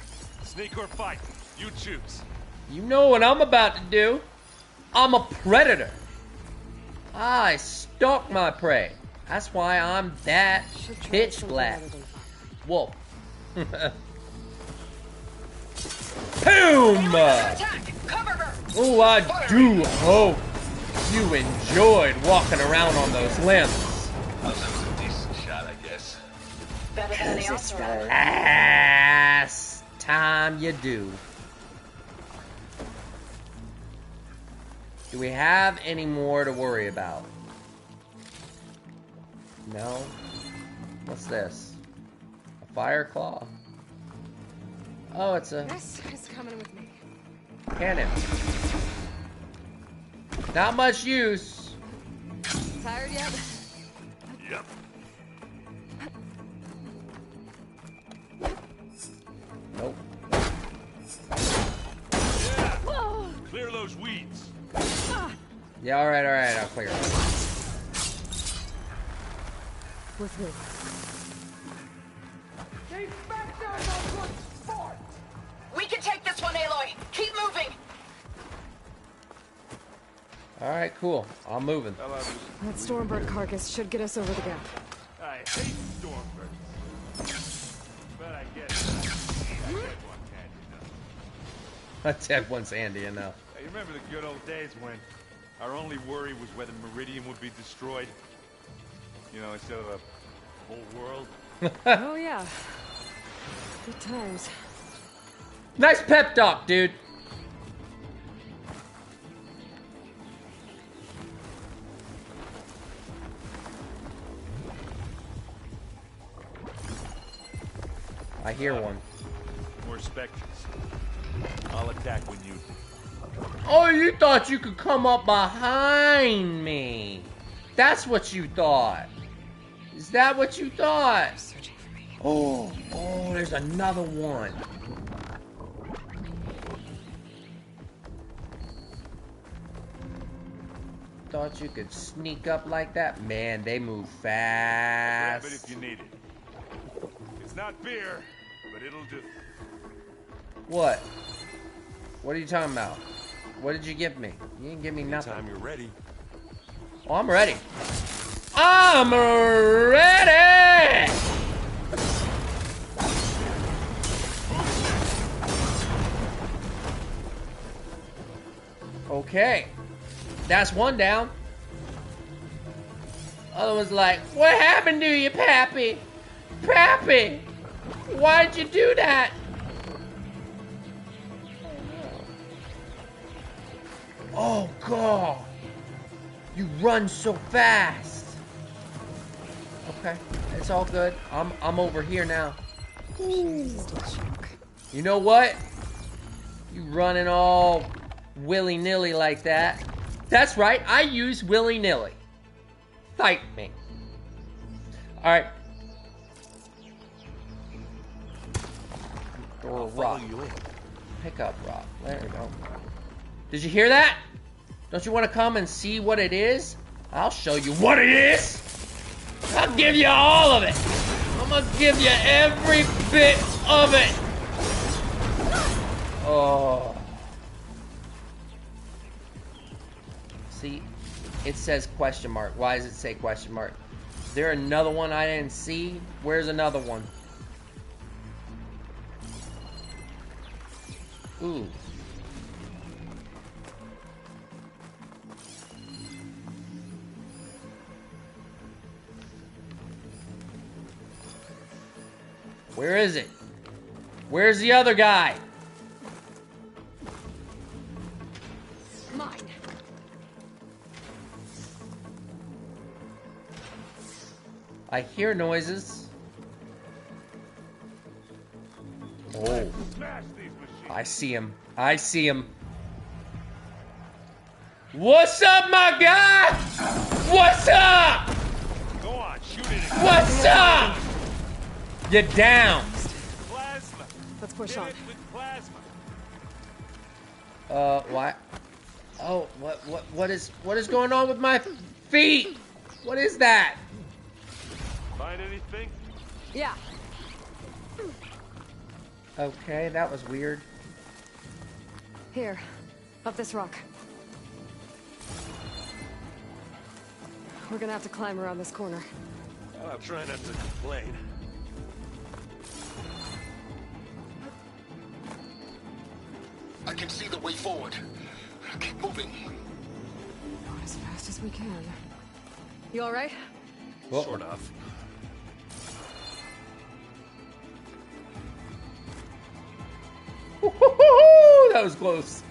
Sneak or fight, you choose. You know what I'm about to do. I'm a predator. I stalk my prey. That's why I'm that pitch black wolf. Boom! Oh, I do hope you enjoyed walking around on those limbs. That was a decent shot, I guess. Better than This the is the Ocelot. last time you do. Do we have any more to worry about? No? What's this? A fire claw? Oh, it's a This is coming with me. cannon. Not much use. Tired yet? Yep. Nope. Yeah. Clear those weeds. Yeah, alright, I'll clear it. We're through. We can take this one, Aloy. Keep moving. Alright, cool. I'm moving. That Stormbird carcass should get us over the gap. I hate Stormbirds. But I guess That's Ted once handy enough. Hey, you remember the good old days when our only worry was whether Meridian would be destroyed? You know, instead of a whole world? Oh, yeah. Good times. Nice pep talk, dude. I hear one. More specters. I'll attack when you... Oh, you thought you could come up behind me. That's what you thought. Is that what you thought? Oh, there's another one. Thought you could sneak up like that? Man, they move fast. Grab it if you need it. It's not beer, but it'll do. What? What are you talking about? What did you give me? You didn't give me nothing. Anytime you're ready. Oh, I'm ready. I'm ready! Okay. That's one down. Other one's like, what happened to you, Pappy? Pappy! Why'd you do that? Oh, God. You run so fast. Okay, it's all good. I'm over here now. Ooh. You know what? You running all willy-nilly like that. That's right, I use willy-nilly. Fight me. Alright. Throw a rock. Pick up rock. There we go. Did you hear that? Don't you want to come and see what it is? I'll show you what it is. I'll give you all of it. I'm gonna give you every bit of it. Oh. See, it says question mark. Why does it say question mark? Is there another one I didn't see? Where's another one? Ooh. Where is it? Where's the other guy? Mine. I hear noises. Oh. I see him. I see him. What's up, my guy? What's up? Go on, shoot it. What's up? You're down. Plasma. Let's push on. With plasma. Why? Oh, what is going on with my feet? What is that? Find anything? Yeah. Okay, that was weird. Here, up this rock. We're gonna have to climb around this corner. I'll try not to complain. I can see the way forward. Keep moving. Going as fast as we can. You all right? Well, sort of. That was close.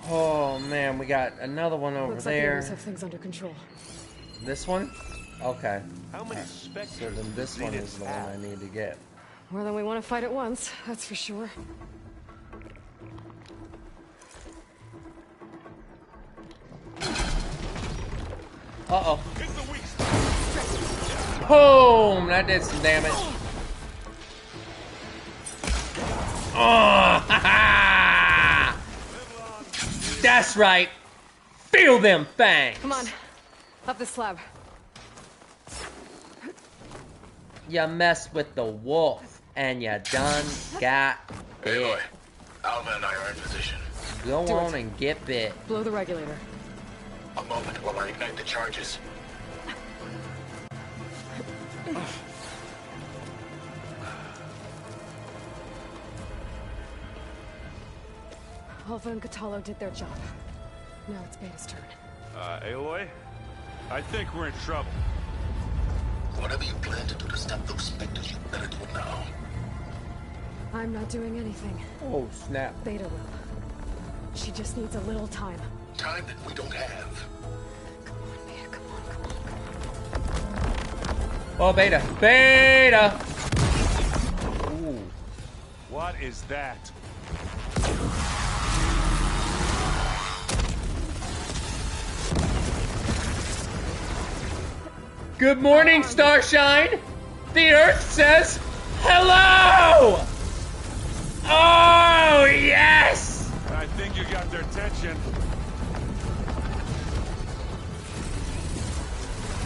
Oh man, we got another one over Looks there. Like the others have things under control. This one? Okay. How many specters? So then this one is the one I need to get. More than we want to fight at once, that's for sure. Uh-oh. Boom! That did some damage. Oh, ha ha! That's right. Feel them fangs. Come on, up the slab. You mess with the wolf, and you done got bit. Aloy, Alva and I are in position. Go on and get bit. Blow the regulator. A moment while I ignite the charges. Alva and Catalo did their job. Now it's Beta's turn. Aloy? I think we're in trouble. Whatever you plan to do to stop those specters, you better do it now. I'm not doing anything. Oh, snap. Beta will. She just needs a little time. Time that we don't have. Oh, Beta. Beta! Ooh. What is that? Good morning, Starshine! The Earth says hello! Oh, yes! I think you got their attention.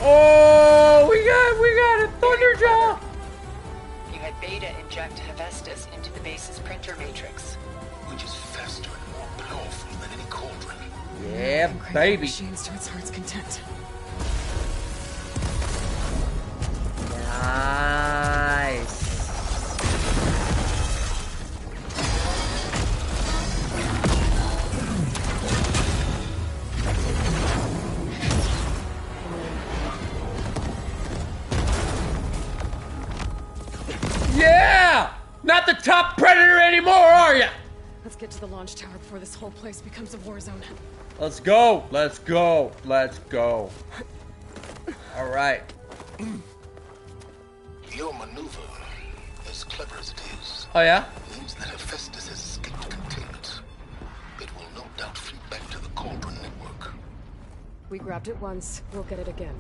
Oh, we got a Thunderjaw! You had Beta inject Hephaestus into the base's printer matrix. Which is faster and more powerful than any cauldron. Yeah, baby. Machines to its heart's content. Nice. Yeah! Not the top predator anymore, are ya? Let's get to the launch tower before this whole place becomes a war zone. Let's go. Let's go. Let's go. All right. Your maneuver, as clever as it is, Oh, yeah? means that Hephaestus has escaped containment. It will no doubt flee back to the Cauldron network. We grabbed it once, we'll get it again.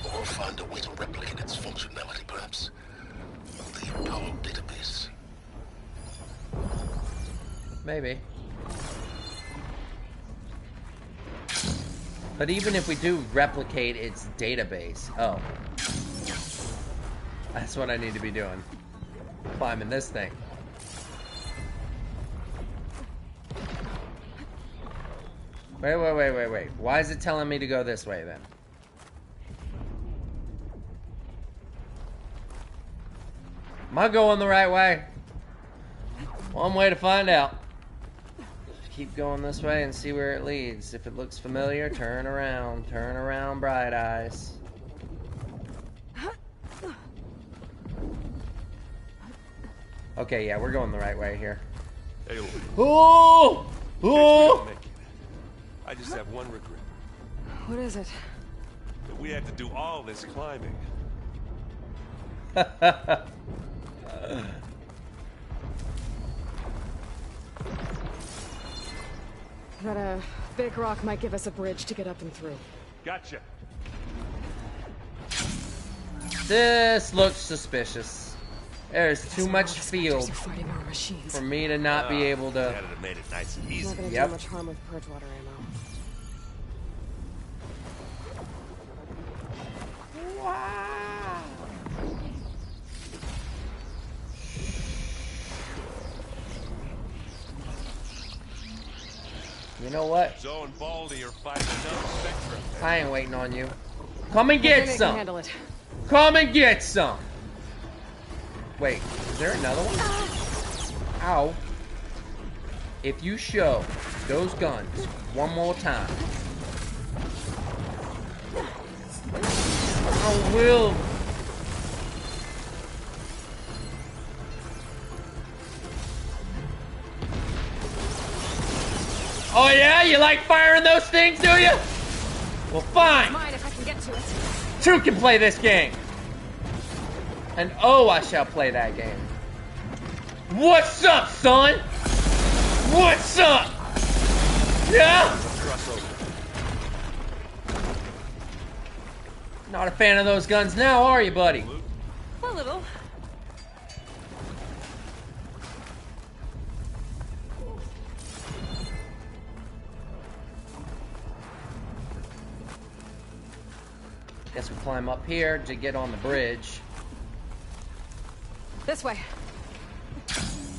Or find a way to replicate its functionality, perhaps. The Apollo database. Maybe. But even if we do replicate its database... Oh. That's what I need to be doing. Climbing this thing. Wait. Why is it telling me to go this way, then? Am I going the right way? One way to find out. Keep going this way and see where it leads. If it looks familiar, turn around. Turn around, bright eyes. Okay, yeah, we're going the right way here. Hey, oh! Oh! I just have one regret. What is it? That we had to do all this climbing. That big rock might give us a bridge to get up and through. Gotcha. This looks suspicious. There's too much field for me to not be able to. That'd have made it nice and easy. Not gonna do much harm with Purgewater ammo. Wow. You know what? Zoe and Baldy are fighting another spectrum. I ain't waiting on you. Come and get some. Handle it. Come and get some. Wait, is there another one? Ow. If you show those guns one more time, I will. Oh yeah? You like firing those things, do you? Well, fine. It's mine if I can get to it. Two can play this game. And oh, I shall play that game. What's up, son? What's up? Yeah? Not a fan of those guns now, are you, buddy? A little. Guess we climb up here to get on the bridge. This way.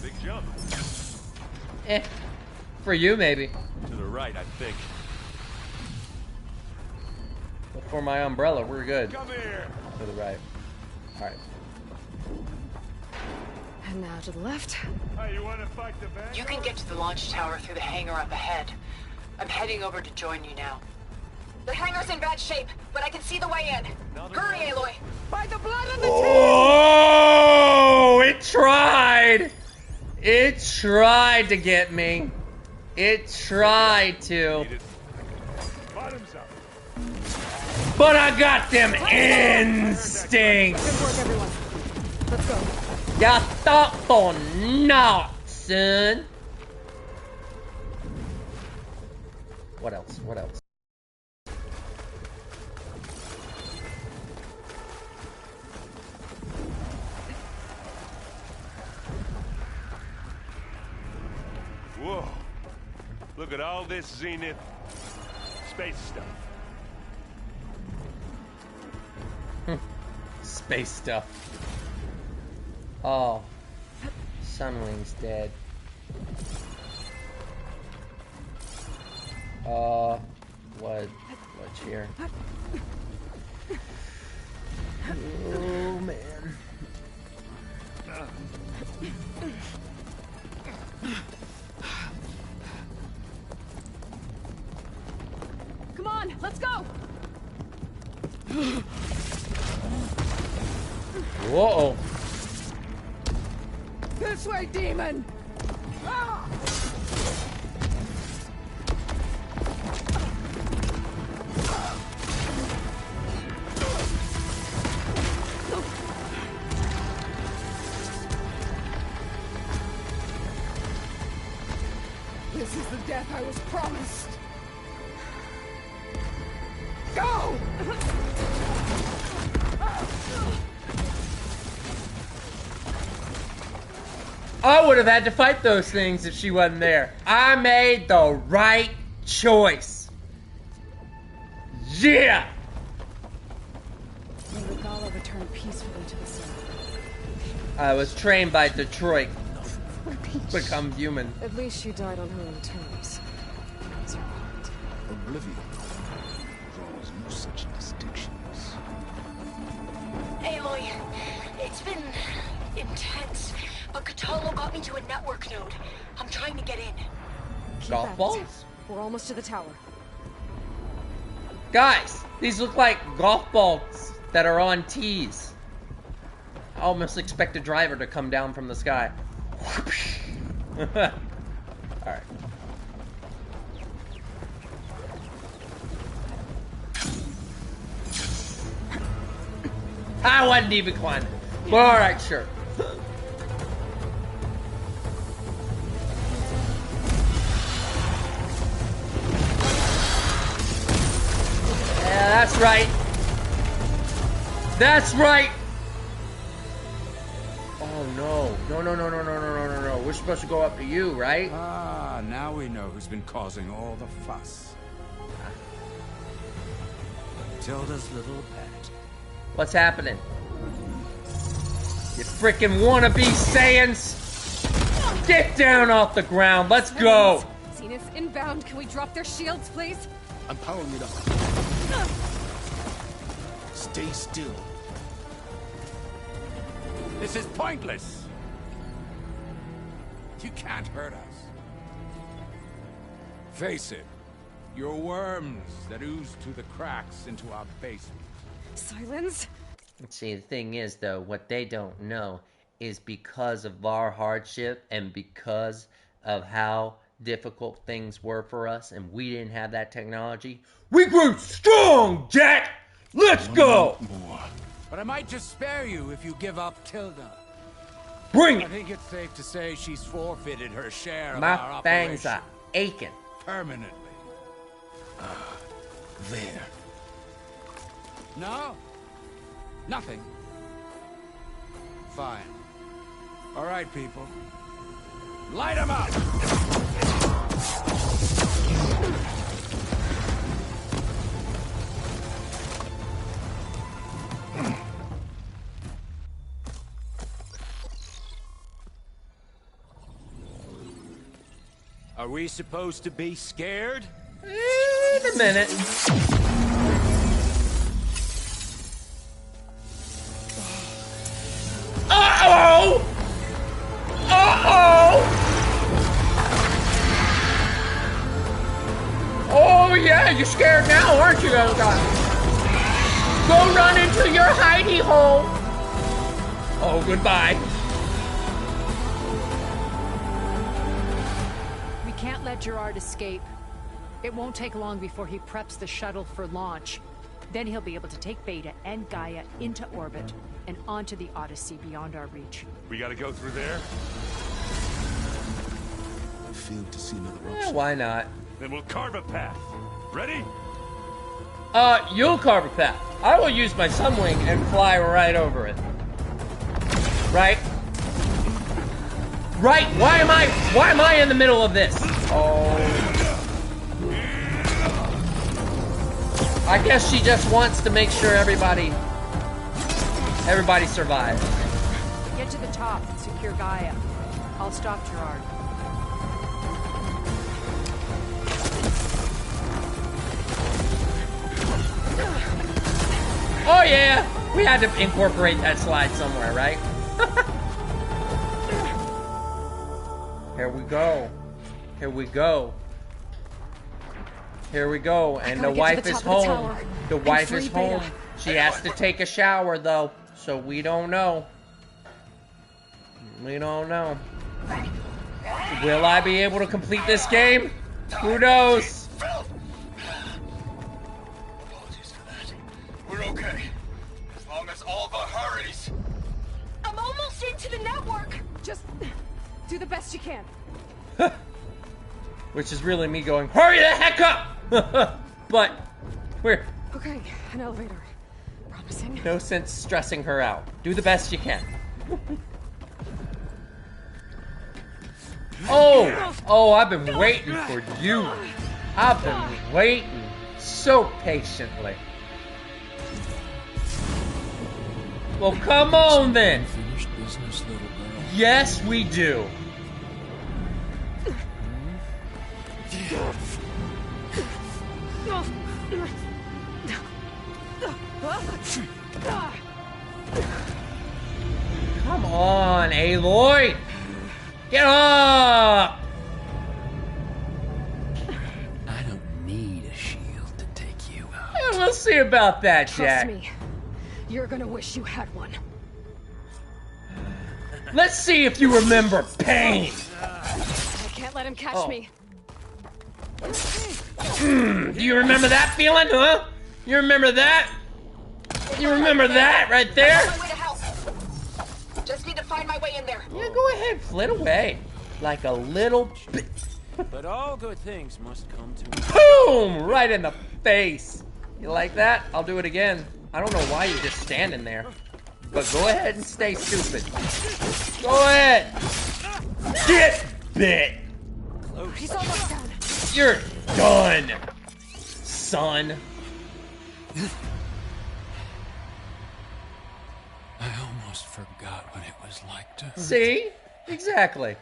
Big jump. For you, maybe. To the right, I think. But for my umbrella, we're good. Come here. To the right. Alright. And now to the left. Hey, you want to fight the bad? You can get to the launch tower through the hangar up ahead. I'm heading over to join you now. The hangar's in bad shape, but I can see the way in. Hurry, Aloy! By the blood of the Oh, it tried! It tried to get me. It tried to. Bottoms up. But I got them instincts. Good work, everyone. Let's go. You thought for naught, son. What else? What else? Whoa. Look at all this Zenith space stuff. Space stuff. Oh. Sunwing's dead. What's here? Oh, man. Come on, let's go! Whoa. This way, demon! Ah! This is the death I was promised. Go! I would have had to fight those things if she wasn't there. I made the right choice. Yeah! May the Gala return peacefully to the sun. I was trained by Detroit. Become human. At least she died on her own terms. Oblivion draws no such distinctions. Aloy, it's been intense, but Cthulhu got me to a network node. I'm trying to get in. Golf balls? We're almost to the tower. Guys, these look like golf balls that are on tees. I almost expect a driver to come down from the sky. Alright. I wasn't even climbing. Well, alright, sure. Yeah, that's right. That's right. Oh no. No. We're supposed to go up to you, right? Ah, now we know who's been causing all the fuss. Tilda's little pet. What's happening? You freaking wannabe Saiyans! Get down off the ground, let's go! Zenith inbound, can we drop their shields, please? I'm powering it up. Stay still. This is pointless. You can't hurt us. Face it, you're worms that ooze through the cracks into our basement. Silence? See, the thing is, though, what they don't know is because of our hardship and because of how difficult things were for us and we didn't have that technology, we grew strong, Jack! Let's go! More. But I might just spare you if you give up Tilda. Bring it! I think it's safe to say she's forfeited her share of My our fangs operation. are aching. Permanently. There. No? Nothing. Fine. All right, people. Light 'em up! Are we supposed to be scared? Wait a minute. Uh-oh! Uh-oh! Oh, yeah, you're scared now, aren't you, little guy? Go run into your hidey hole. Oh, goodbye. We can't let Gerard escape. It won't take long before he preps the shuttle for launch. Then he'll be able to take Beta and Gaia into orbit and onto the Odyssey beyond our reach. We gotta go through there? I failed to see another option. Yeah, why not? Then we'll carve a path. Ready? You'll carve a path. I will use my sunwing and fly right over it. Right? Right? Why am I in the middle of this? Oh. I guess she just wants to make sure everybody survives. Get to the top and secure Gaia. I'll stop Gerard. Oh yeah! We had to incorporate that slide somewhere, right? Here we go. Here we go. Here we go. And the wife is home. The wife is home. She has to take a shower though, so we don't know. We don't know. Will I be able to complete this game? Who knows? Apologies for that. We're okay. As long as Alva hurries. I'm almost into the network. Just do the best you can. Which is really me going, hurry the heck up! But we're Okay, an elevator. Promising. no sense stressing her out. Do the best you can. Oh, I've been waiting for you. I've been waiting so patiently. Well, come on then. Finished business, little girl. Yes, we do. Come on, Aloy! Get up! I don't need a shield to take you out. Yeah, we'll see about that, Trust Jack. me, you're gonna wish you had one. Let's see if you remember pain. I can't let him catch me. Do you remember that feeling, huh? You remember that? You remember that right there? On my way to help. Just need to find my way in there. Yeah, go ahead, flit away. Like a little bit. But all good things must come to an Boom! Right in the face. You like that? I'll do it again. I don't know why you're just standing there. But go ahead and stay stupid. Go ahead. Get bit. He's almost done. You're done, son. I almost forgot what it was like to hurt. See? Exactly.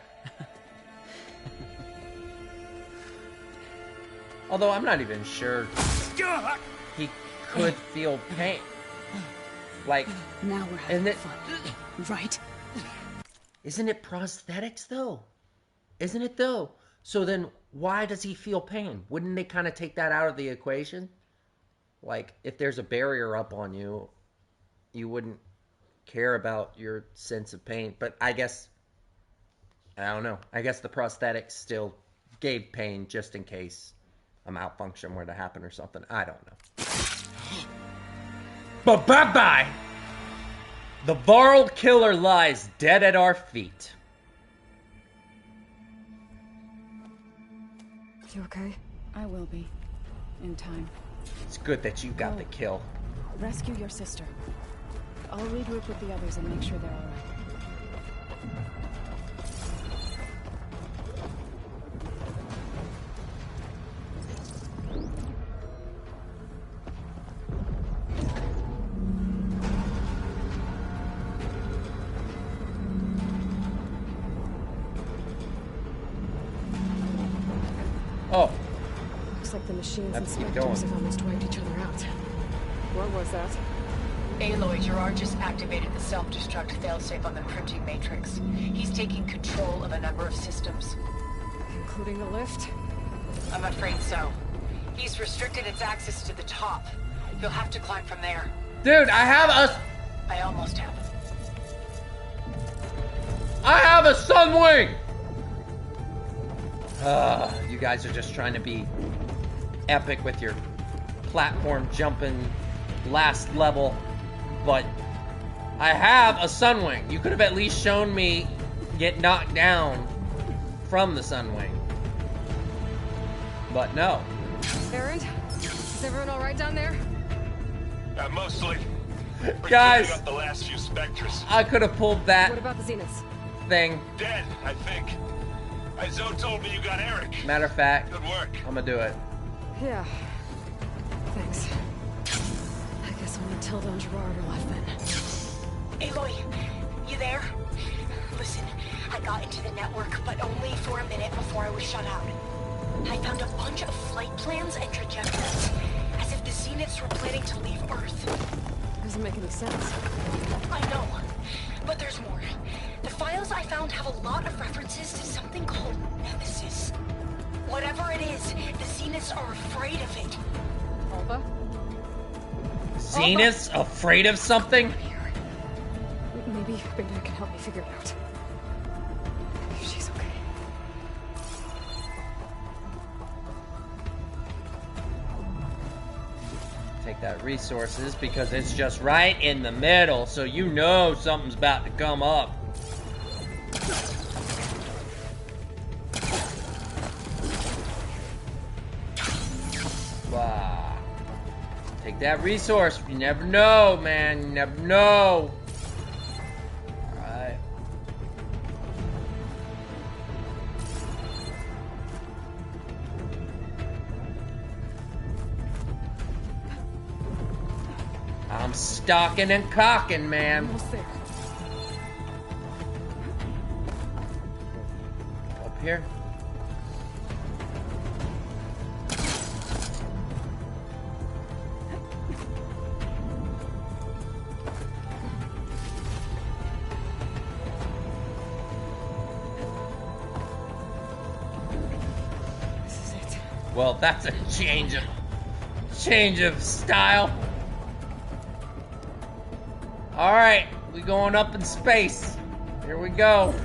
Although I'm not even sure he could feel pain. Like, now we're having fun, right? Isn't it prosthetics though? Isn't it though? So then why does he feel pain? Wouldn't they kind of take that out of the equation? Like, if there's a barrier up on you, you wouldn't care about your sense of pain. But I guess, I don't know. I guess the prosthetics still gave pain just in case a malfunction were to happen or something. I don't know. But bye-bye! The Varl killer lies dead at our feet. You okay? I will be. In time. It's good that you got the kill. Rescue your sister. I'll regroup with the others and make sure they're alright. Oh. Looks like the machines and Let's keep specters going. have almost wiped each other out. What was that? Aloy, Gerard just activated the self-destruct failsafe on the printing matrix. He's taking control of a number of systems. Including the lift? I'm afraid so. He's restricted its access to the top. You'll have to climb from there. Dude, I almost have. I have a Sunwing! You guys are just trying to be epic with your platform jumping last level, but I have a Sunwing. You could have at least shown me get knocked down from the Sunwing. But no. Aaron, is everyone all right down there? Mostly. We're Guys, cleaning up the last few specters. I could have pulled that What about the Zeniths? Dead, I think. Zoe told me you got Eric. Matter of fact, Good work. I'm gonna do it. Yeah. Thanks. I guess only Tilda and Gerard are left then. Aloy, you there? Listen, I got into the network, but only for a minute before I was shut out. I found a bunch of flight plans and trajectories, as if the Zeniths were planning to leave Earth. Doesn't make any sense. I know, but there's more. The files I found have a lot of references to something called Nemesis. Whatever it is, the Zeniths are afraid of it. Alba? Zeniths afraid of something? Maybe Beta can help me figure it out. If she's okay. Take that resources because it's just right in the middle, so you know something's about to come up. Wow. Take that resource. You never know, man. You never know. Alright. I'm stocking and cocking, man. Almost there. Up here. This is it. Well, that's a change of style. All right, we going up in space. Here we go.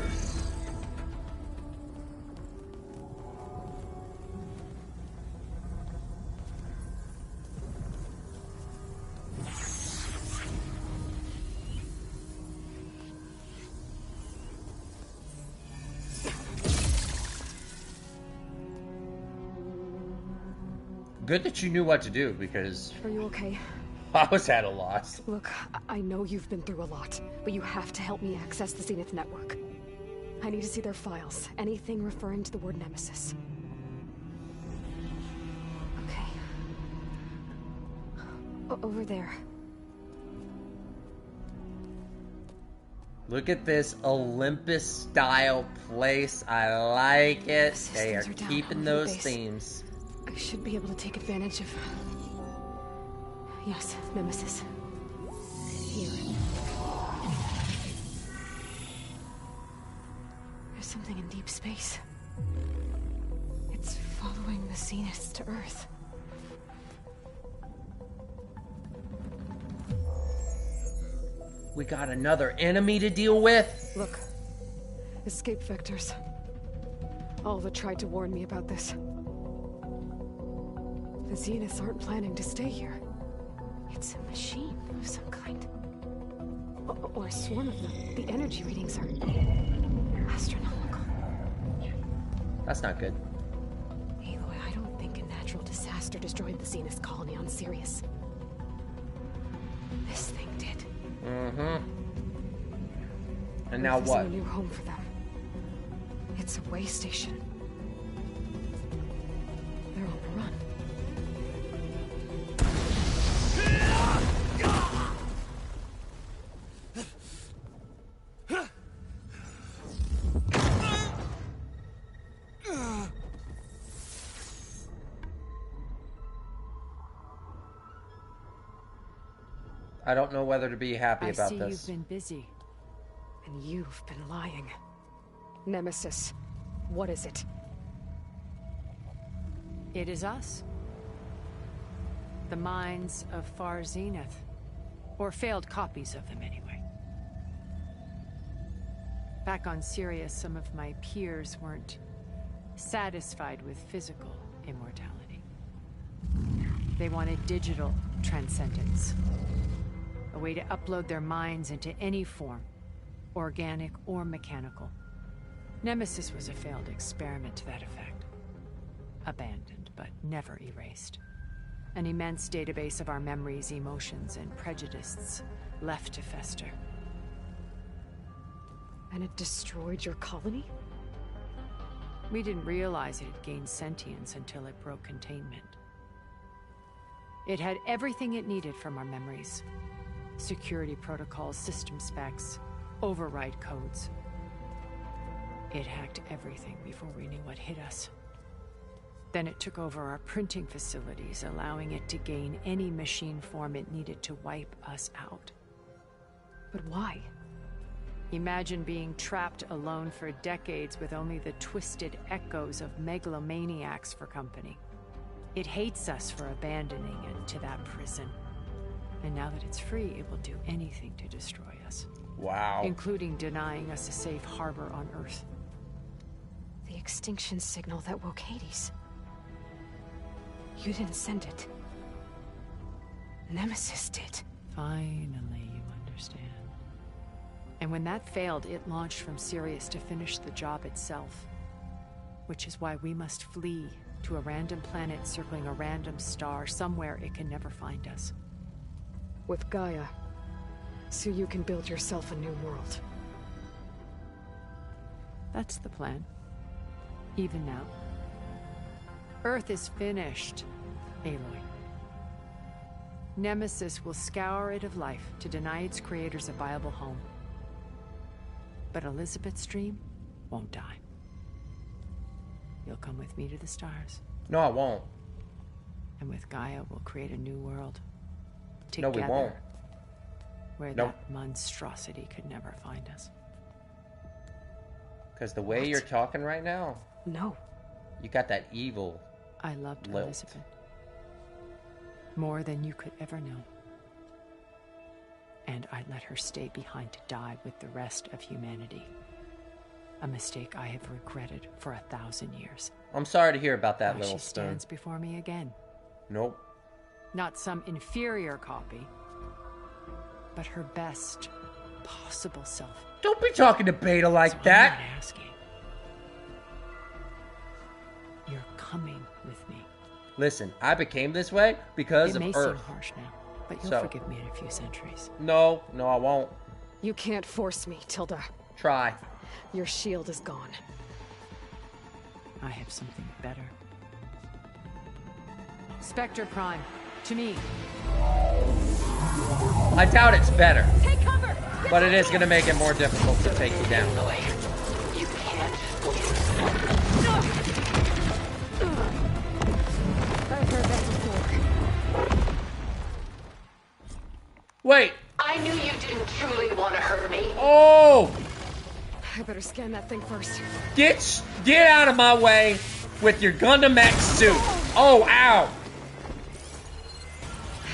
Good that you knew what to do, because Are you okay? I was at a loss. Look, I know you've been through a lot, but you have to help me access the Zenith network. I need to see their files. Anything referring to the word Nemesis. Okay. Over there. Look at this Olympus-style place. I like it. They are Systems are down keeping over those base. themes. I should be able to take advantage of... Yes, Nemesis. Here. There's something in deep space. It's following the Zeniths to Earth. We got another enemy to deal with. Look. Escape vectors. Alva tried to warn me about this. The Zeniths aren't planning to stay here. It's a machine of some kind. Or a swarm of them. The energy readings are astronomical. That's not good. Aloy, I don't think a natural disaster destroyed the Zenith colony on Sirius. This thing did. Mm-hmm. And now Earth isn't what? a new home for them. It's a way station. They're on the run. I don't know whether to be happy about I see this. you've been busy. And you've been lying. Nemesis, what is it? It is us. The minds of Far Zenith. Or failed copies of them, anyway. Back on Sirius, some of my peers weren't satisfied with physical immortality. They wanted digital transcendence. A way to upload their minds into any form, organic or mechanical. Nemesis was a failed experiment to that effect. Abandoned, but never erased. An immense database of our memories, emotions, and prejudices left to fester. And it destroyed your colony? We didn't realize it had gained sentience until it broke containment. It had everything it needed from our memories. Security protocols, system specs, override codes. It hacked everything before we knew what hit us. Then it took over our printing facilities, allowing it to gain any machine form it needed to wipe us out. But why? Imagine being trapped alone for decades with only the twisted echoes of megalomaniacs for company. It hates us for abandoning it to that prison. And now that it's free, it will do anything to destroy us. Wow. Including denying us a safe harbor on Earth. The extinction signal that woke Hades. You didn't send it. Nemesis did. Finally, you understand. And when that failed, it launched from Sirius to finish the job itself. Which is why we must flee to a random planet circling a random star, somewhere it can never find us. With Gaia, so you can build yourself a new world. That's the plan. Even now. Earth is finished, Aloy. Nemesis will scour it of life to deny its creators a viable home. But Elizabeth's dream won't die. You'll come with me to the stars. No, I won't. And with Gaia, we'll create a new world. No, Together, we won't. Where Nope. that monstrosity could never find us. Because the way you're talking right now... No. You got that evil I loved lilt. Elizabeth. More than you could ever know. And I let her stay behind to die with the rest of humanity. A mistake I have regretted for 1,000 years. I'm sorry to hear about that, Now little she spoon. stands before me again. Nope. Not some inferior copy, but her best possible self. Don't be talking to Beta like that. I'm not asking. You're coming with me. Listen, I became this way because It may of Earth. seem harsh now, but you'll So- forgive me in a few centuries. No, I won't. You can't force me, Tilda. Try. Your shield is gone. I have something better. Spectre Prime, to me. I doubt it's better, Take cover! but it is going to make it more difficult to take you down. You can't I've heard that before. Wait. I knew you didn't truly want to hurt me. Oh! I better scan that thing first. Get out of my way with your Gundam X suit. Oh, ow.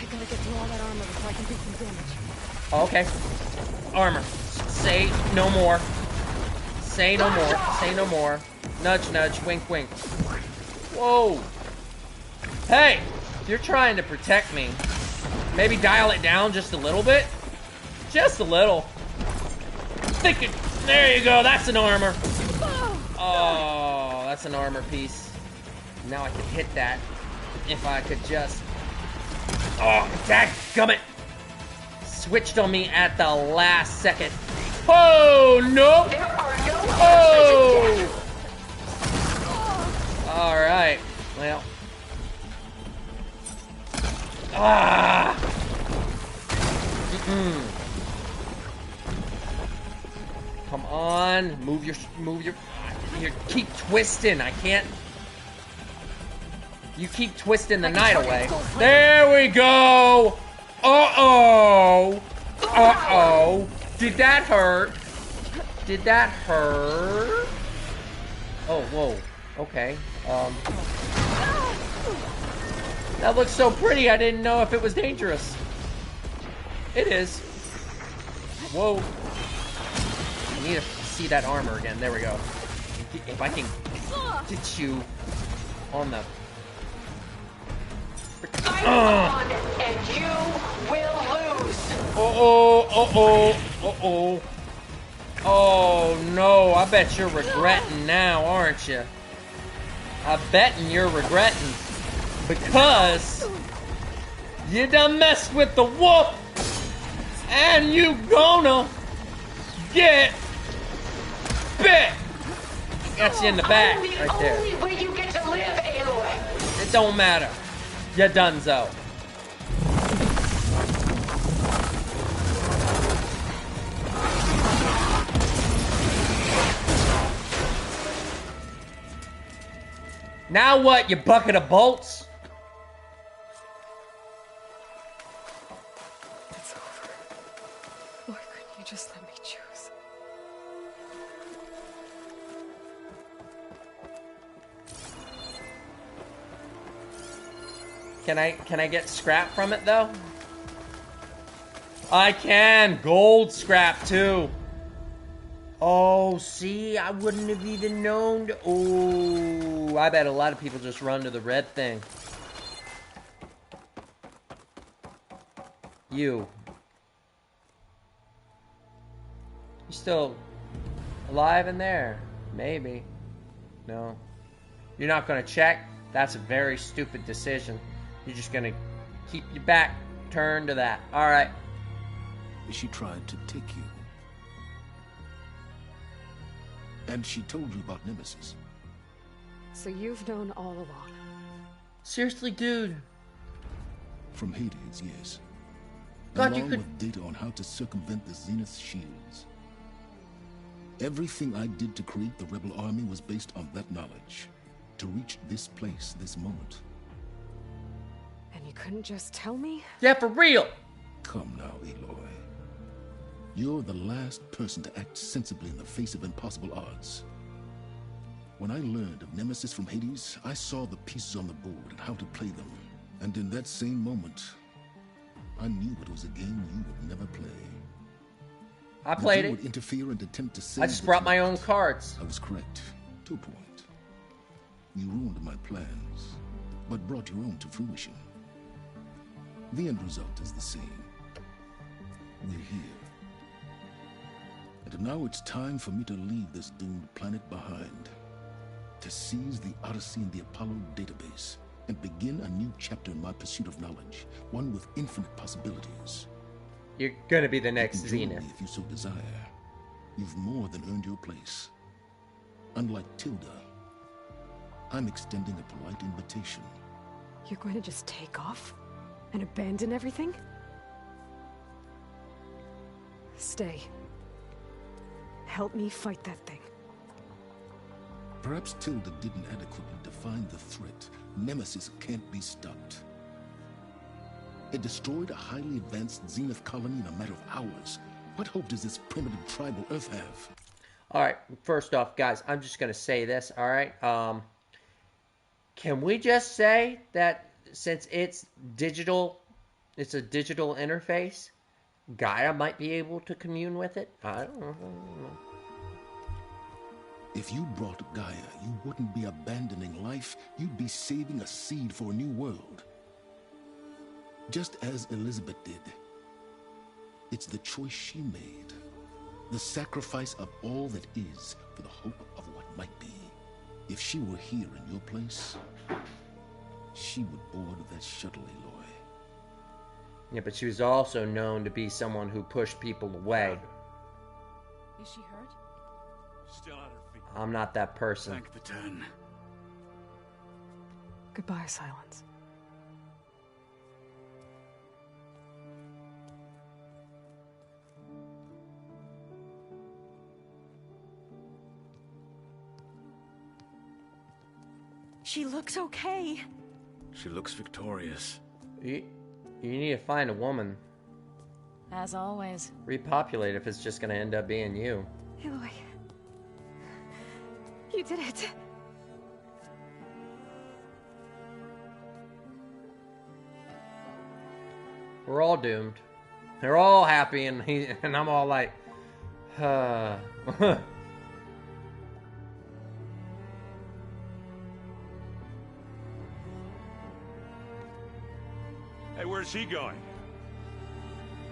I gotta get through all that armor before I can do some damage. Okay. Armor. Say no more. Say no more. Say no more. Nudge, nudge. Wink, wink. Whoa. Hey, if you're trying to protect me, maybe dial it down just a little bit. Just a little. There you go. That's an armor. Oh, that's an armor piece. Now I can hit that if I could just... Oh, dadgummit. Switched on me at the last second. Oh, no. Oh. All right. Well. Ah. Come on. Move your... Here, keep twisting. I can't... You keep twisting the night away. There we go. Uh-oh. Uh-oh. Did that hurt? Did that hurt? Oh, whoa. Okay. That looks so pretty, I didn't know if it was dangerous. It is. Whoa. I need to see that armor again. There we go. If I can get you on the... Fight on, and you will lose. Uh-oh. Oh, no. I bet you're regretting now, aren't you? I betting you're regretting. Because you done messed with the wolf. And you gonna get bit. Got you in the back right there. Only way you get to live, Aloy. It don't matter. You donezo. Now what, you bucket of bolts? It's over. Why couldn't you just let me choose? Can I get scrap from it though? I can. Gold scrap too. Oh, see, I wouldn't have even known. Oh, I bet a lot of people just run to the red thing. You still alive in there? Maybe. No. You're not gonna check? That's a very stupid decision. You're just gonna keep your back turned to that. Alright. She tried to take you. And she told you about Nemesis. So you've known all along. Seriously, dude. From Hades, yes. God, along you could... with data on how to circumvent the Zenith shields. Everything I did to create the rebel army was based on that knowledge. To reach this place, this moment. And you couldn't just tell me? Yeah, for real! Come now, Aloy. You're the last person to act sensibly in the face of impossible odds. When I learned of Nemesis from Hades, I saw the pieces on the board and how to play them. And in that same moment, I knew it was a game you would never play. I played it. Would interfere and attempt to save I just brought my own cards. I was correct, to a point. You ruined my plans, but brought your own to fruition. The end result is the same. We're here. And now it's time for me to leave this doomed planet behind. To seize the Odyssey and the Apollo database, and begin a new chapter in my pursuit of knowledge, one with infinite possibilities. You're gonna be the next Join Zenith. me if you so desire. You've more than earned your place. Unlike Tilda, I'm extending a polite invitation. You're going to just take off? And abandon everything? Stay. Help me fight that thing. Perhaps Tilda didn't adequately define the threat. Nemesis can't be stopped. It destroyed a highly advanced Zenith colony in a matter of hours. What hope does this primitive tribal Earth have? Alright, first off, guys, I'm just gonna say this, alright? Can we just say that since it's digital, it's a digital interface, Gaia might be able to commune with it? I don't know. If you brought Gaia, you wouldn't be abandoning life. You'd be saving a seed for a new world. Just as Elizabeth did. It's the choice she made. The sacrifice of all that is for the hope of what might be. If she were here in your place, she would board that shuttle, Aloy. Yeah, but she was also known to be someone who pushed people away. Is she hurt? Still on her feet. I'm not that person. Thank the 10. Goodbye, Silence. She looks okay. She looks victorious. You need to find a woman. As always. Repopulate if it's just gonna end up being you. Aloy. You did it. We're all doomed. They're all happy, and I'm all like, Hey, where's he going?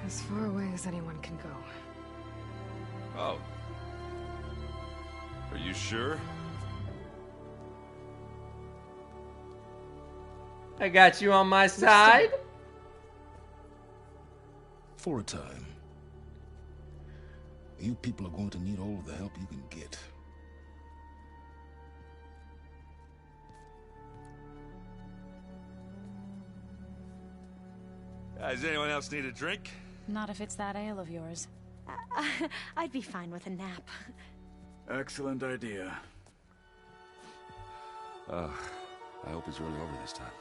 As far away as anyone can go. Oh. Are you sure? I got you on my side. For a time. You people are going to need all of the help you can get. Does anyone else need a drink? Not if it's that ale of yours. I'd be fine with a nap. Excellent idea. I hope it's really over this time.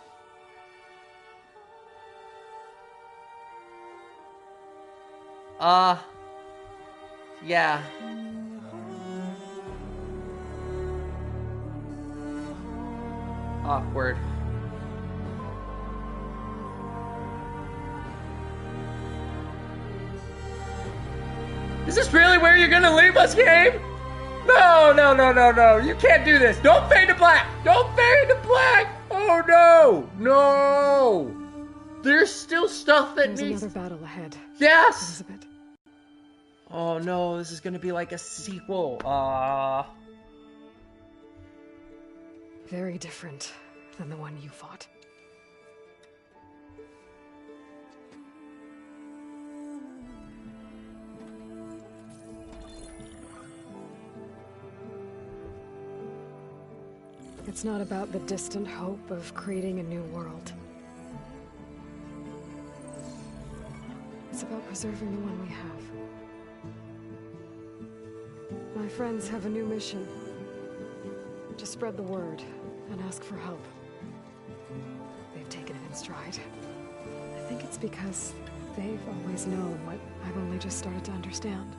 Yeah. Awkward. Is this really where you're gonna leave us, game? No, no, no, no, no. You can't do this. Don't fade to black. Don't fade to black. Oh, no. No. There's still stuff that There's needs... another battle ahead. Yes. Elizabeth. Oh, no. This is going to be like a sequel. Very different than the one you fought. It's not about the distant hope of creating a new world. It's about preserving the one we have. My friends have a new mission. To spread the word and ask for help. They've taken it in stride. I think it's because they've always known what I've only just started to understand.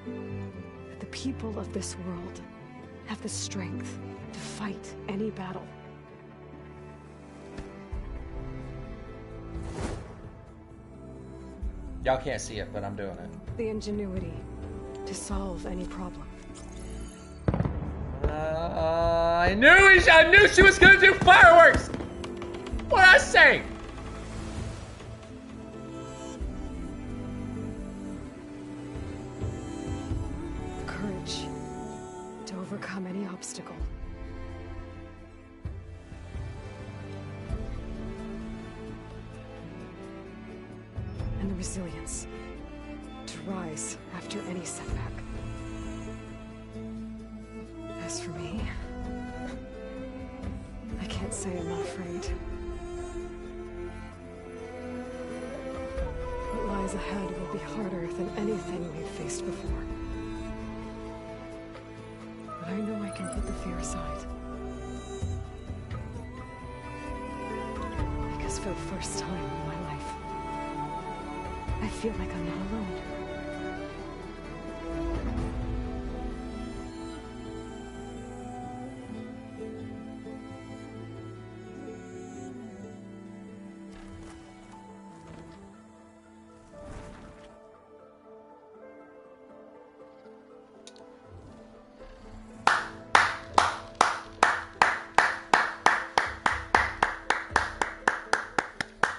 That the people of this world have the strength to fight any battle. Y'all can't see it, but I'm doing it. The ingenuity to solve any problem. I knew she was gonna do fireworks! What I say? The courage to overcome any obstacle. And the resilience to rise after any setback. As for me, I can't say I'm not afraid. What lies ahead will be harder than anything we've faced before. But I know I can put the fear aside. Because for the first time in my life, I feel like I'm not alone.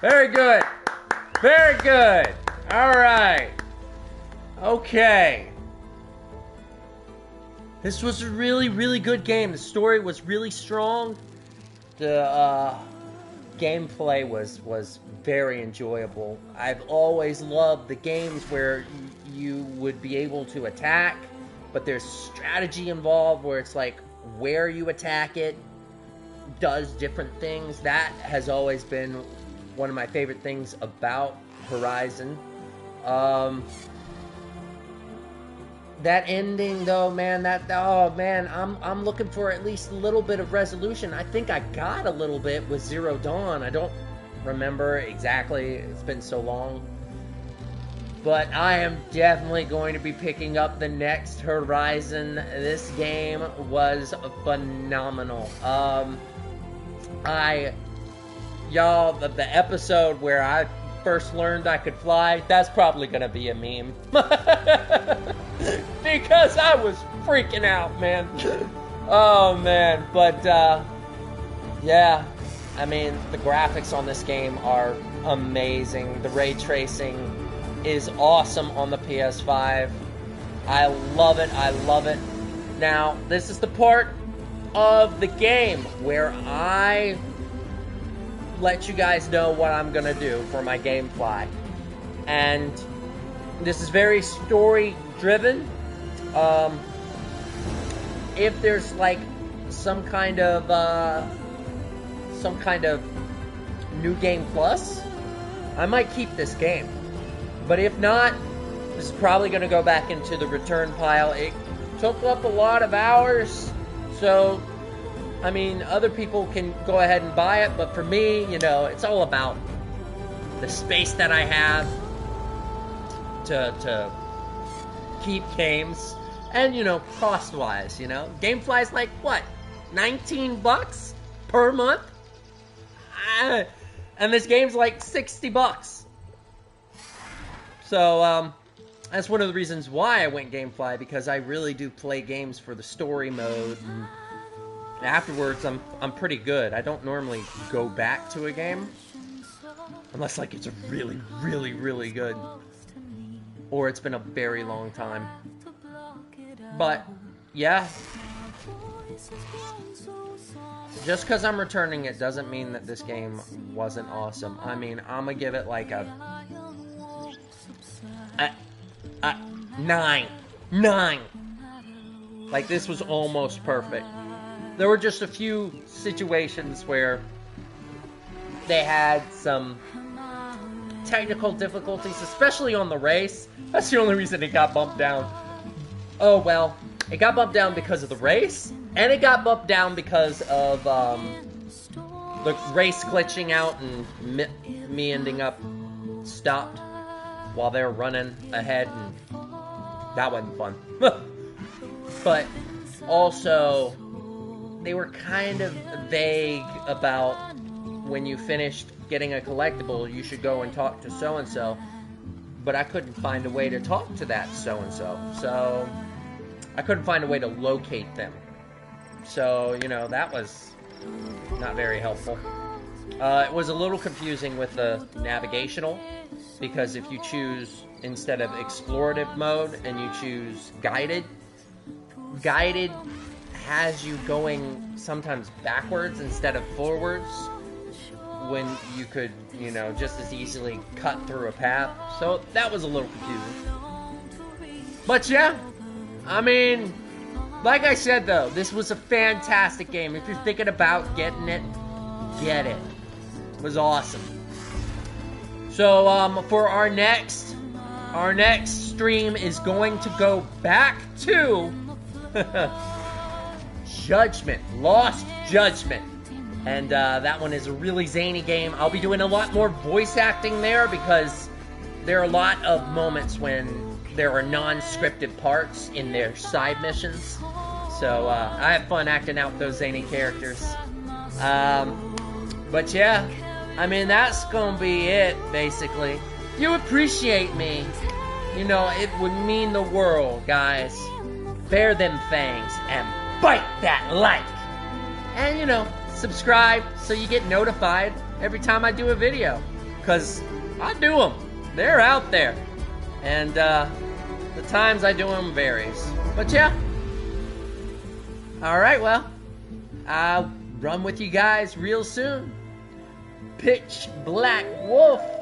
Very good. Very good. All right. Okay. This was a really, really good game. The story was really strong. The gameplay was very enjoyable. I've always loved the games where you would be able to attack, but there's strategy involved where it's like where you attack it does different things. That has always been one of my favorite things about Horizon. That ending though, man, I'm looking for at least a little bit of resolution. I think I got a little bit with Zero Dawn. I don't remember exactly. It's been so long. but I am definitely going to be picking up the next Horizon. This game was phenomenal. Y'all, the episode where I first learned I could fly, that's probably gonna be a meme. Because I was freaking out, man. Oh, man. But, yeah. I mean, the graphics on this game are amazing. The ray tracing is awesome on the PS5. I love it. I love it. Now, this is the part of the game where I let you guys know what I'm gonna do for my gamefly. And this is very story driven. If there's like some kind of new game plus, I might keep this game. But if not, this is probably gonna go back into the return pile. It took up a lot of hours, so I mean, other people can go ahead and buy it, but for me, you know, it's all about the space that I have to keep games, and, you know, cost-wise, you know. Gamefly's like, what, $19 per month? And this game's like $60. So, that's one of the reasons why I went Gamefly, because I really do play games for the story mode, and afterwards, I'm pretty good. I don't normally go back to a game unless like it's really, really, really good, or it's been a very long time. But yeah, just because I'm returning it doesn't mean that this game wasn't awesome. I mean, I'm gonna give it like a 9. Like, this was almost perfect. There were just a few situations where they had some technical difficulties, especially on the race. That's the only reason it got bumped down. Oh, well, it got bumped down because of the race, and it got bumped down because of the race glitching out and me ending up stopped while they were running ahead, and that wasn't fun. But also, they were kind of vague about when you finished getting a collectible, you should go and talk to so-and-so. But I couldn't find a way to talk to that so-and-so. So, I couldn't find a way to locate them. So, you know, that was not very helpful. It was a little confusing with the navigational, because if you choose, instead of explorative mode, and you choose guided has you going sometimes backwards instead of forwards, when you could, you know, just as easily cut through a path. So that was a little confusing. But yeah, I mean, like I said though, this was a fantastic game. If you're thinking about getting it, get it. It was awesome. So for our next stream is going to go back to Judgment, Lost Judgment. And that one is a really zany game. I'll be doing a lot more voice acting there, because there are a lot of moments when there are non-scripted parts in their side missions. So I have fun acting out those zany characters. But yeah, I mean, that's gonna be it, basically. You appreciate me, you know, it would mean the world, guys. Bare them fangs and bite that like. And, you know, subscribe so you get notified every time I do a video. Because I do them. They're out there. And the times I do them varies. But yeah. Alright, well, I'll run with you guys real soon. PitchBlackWolf.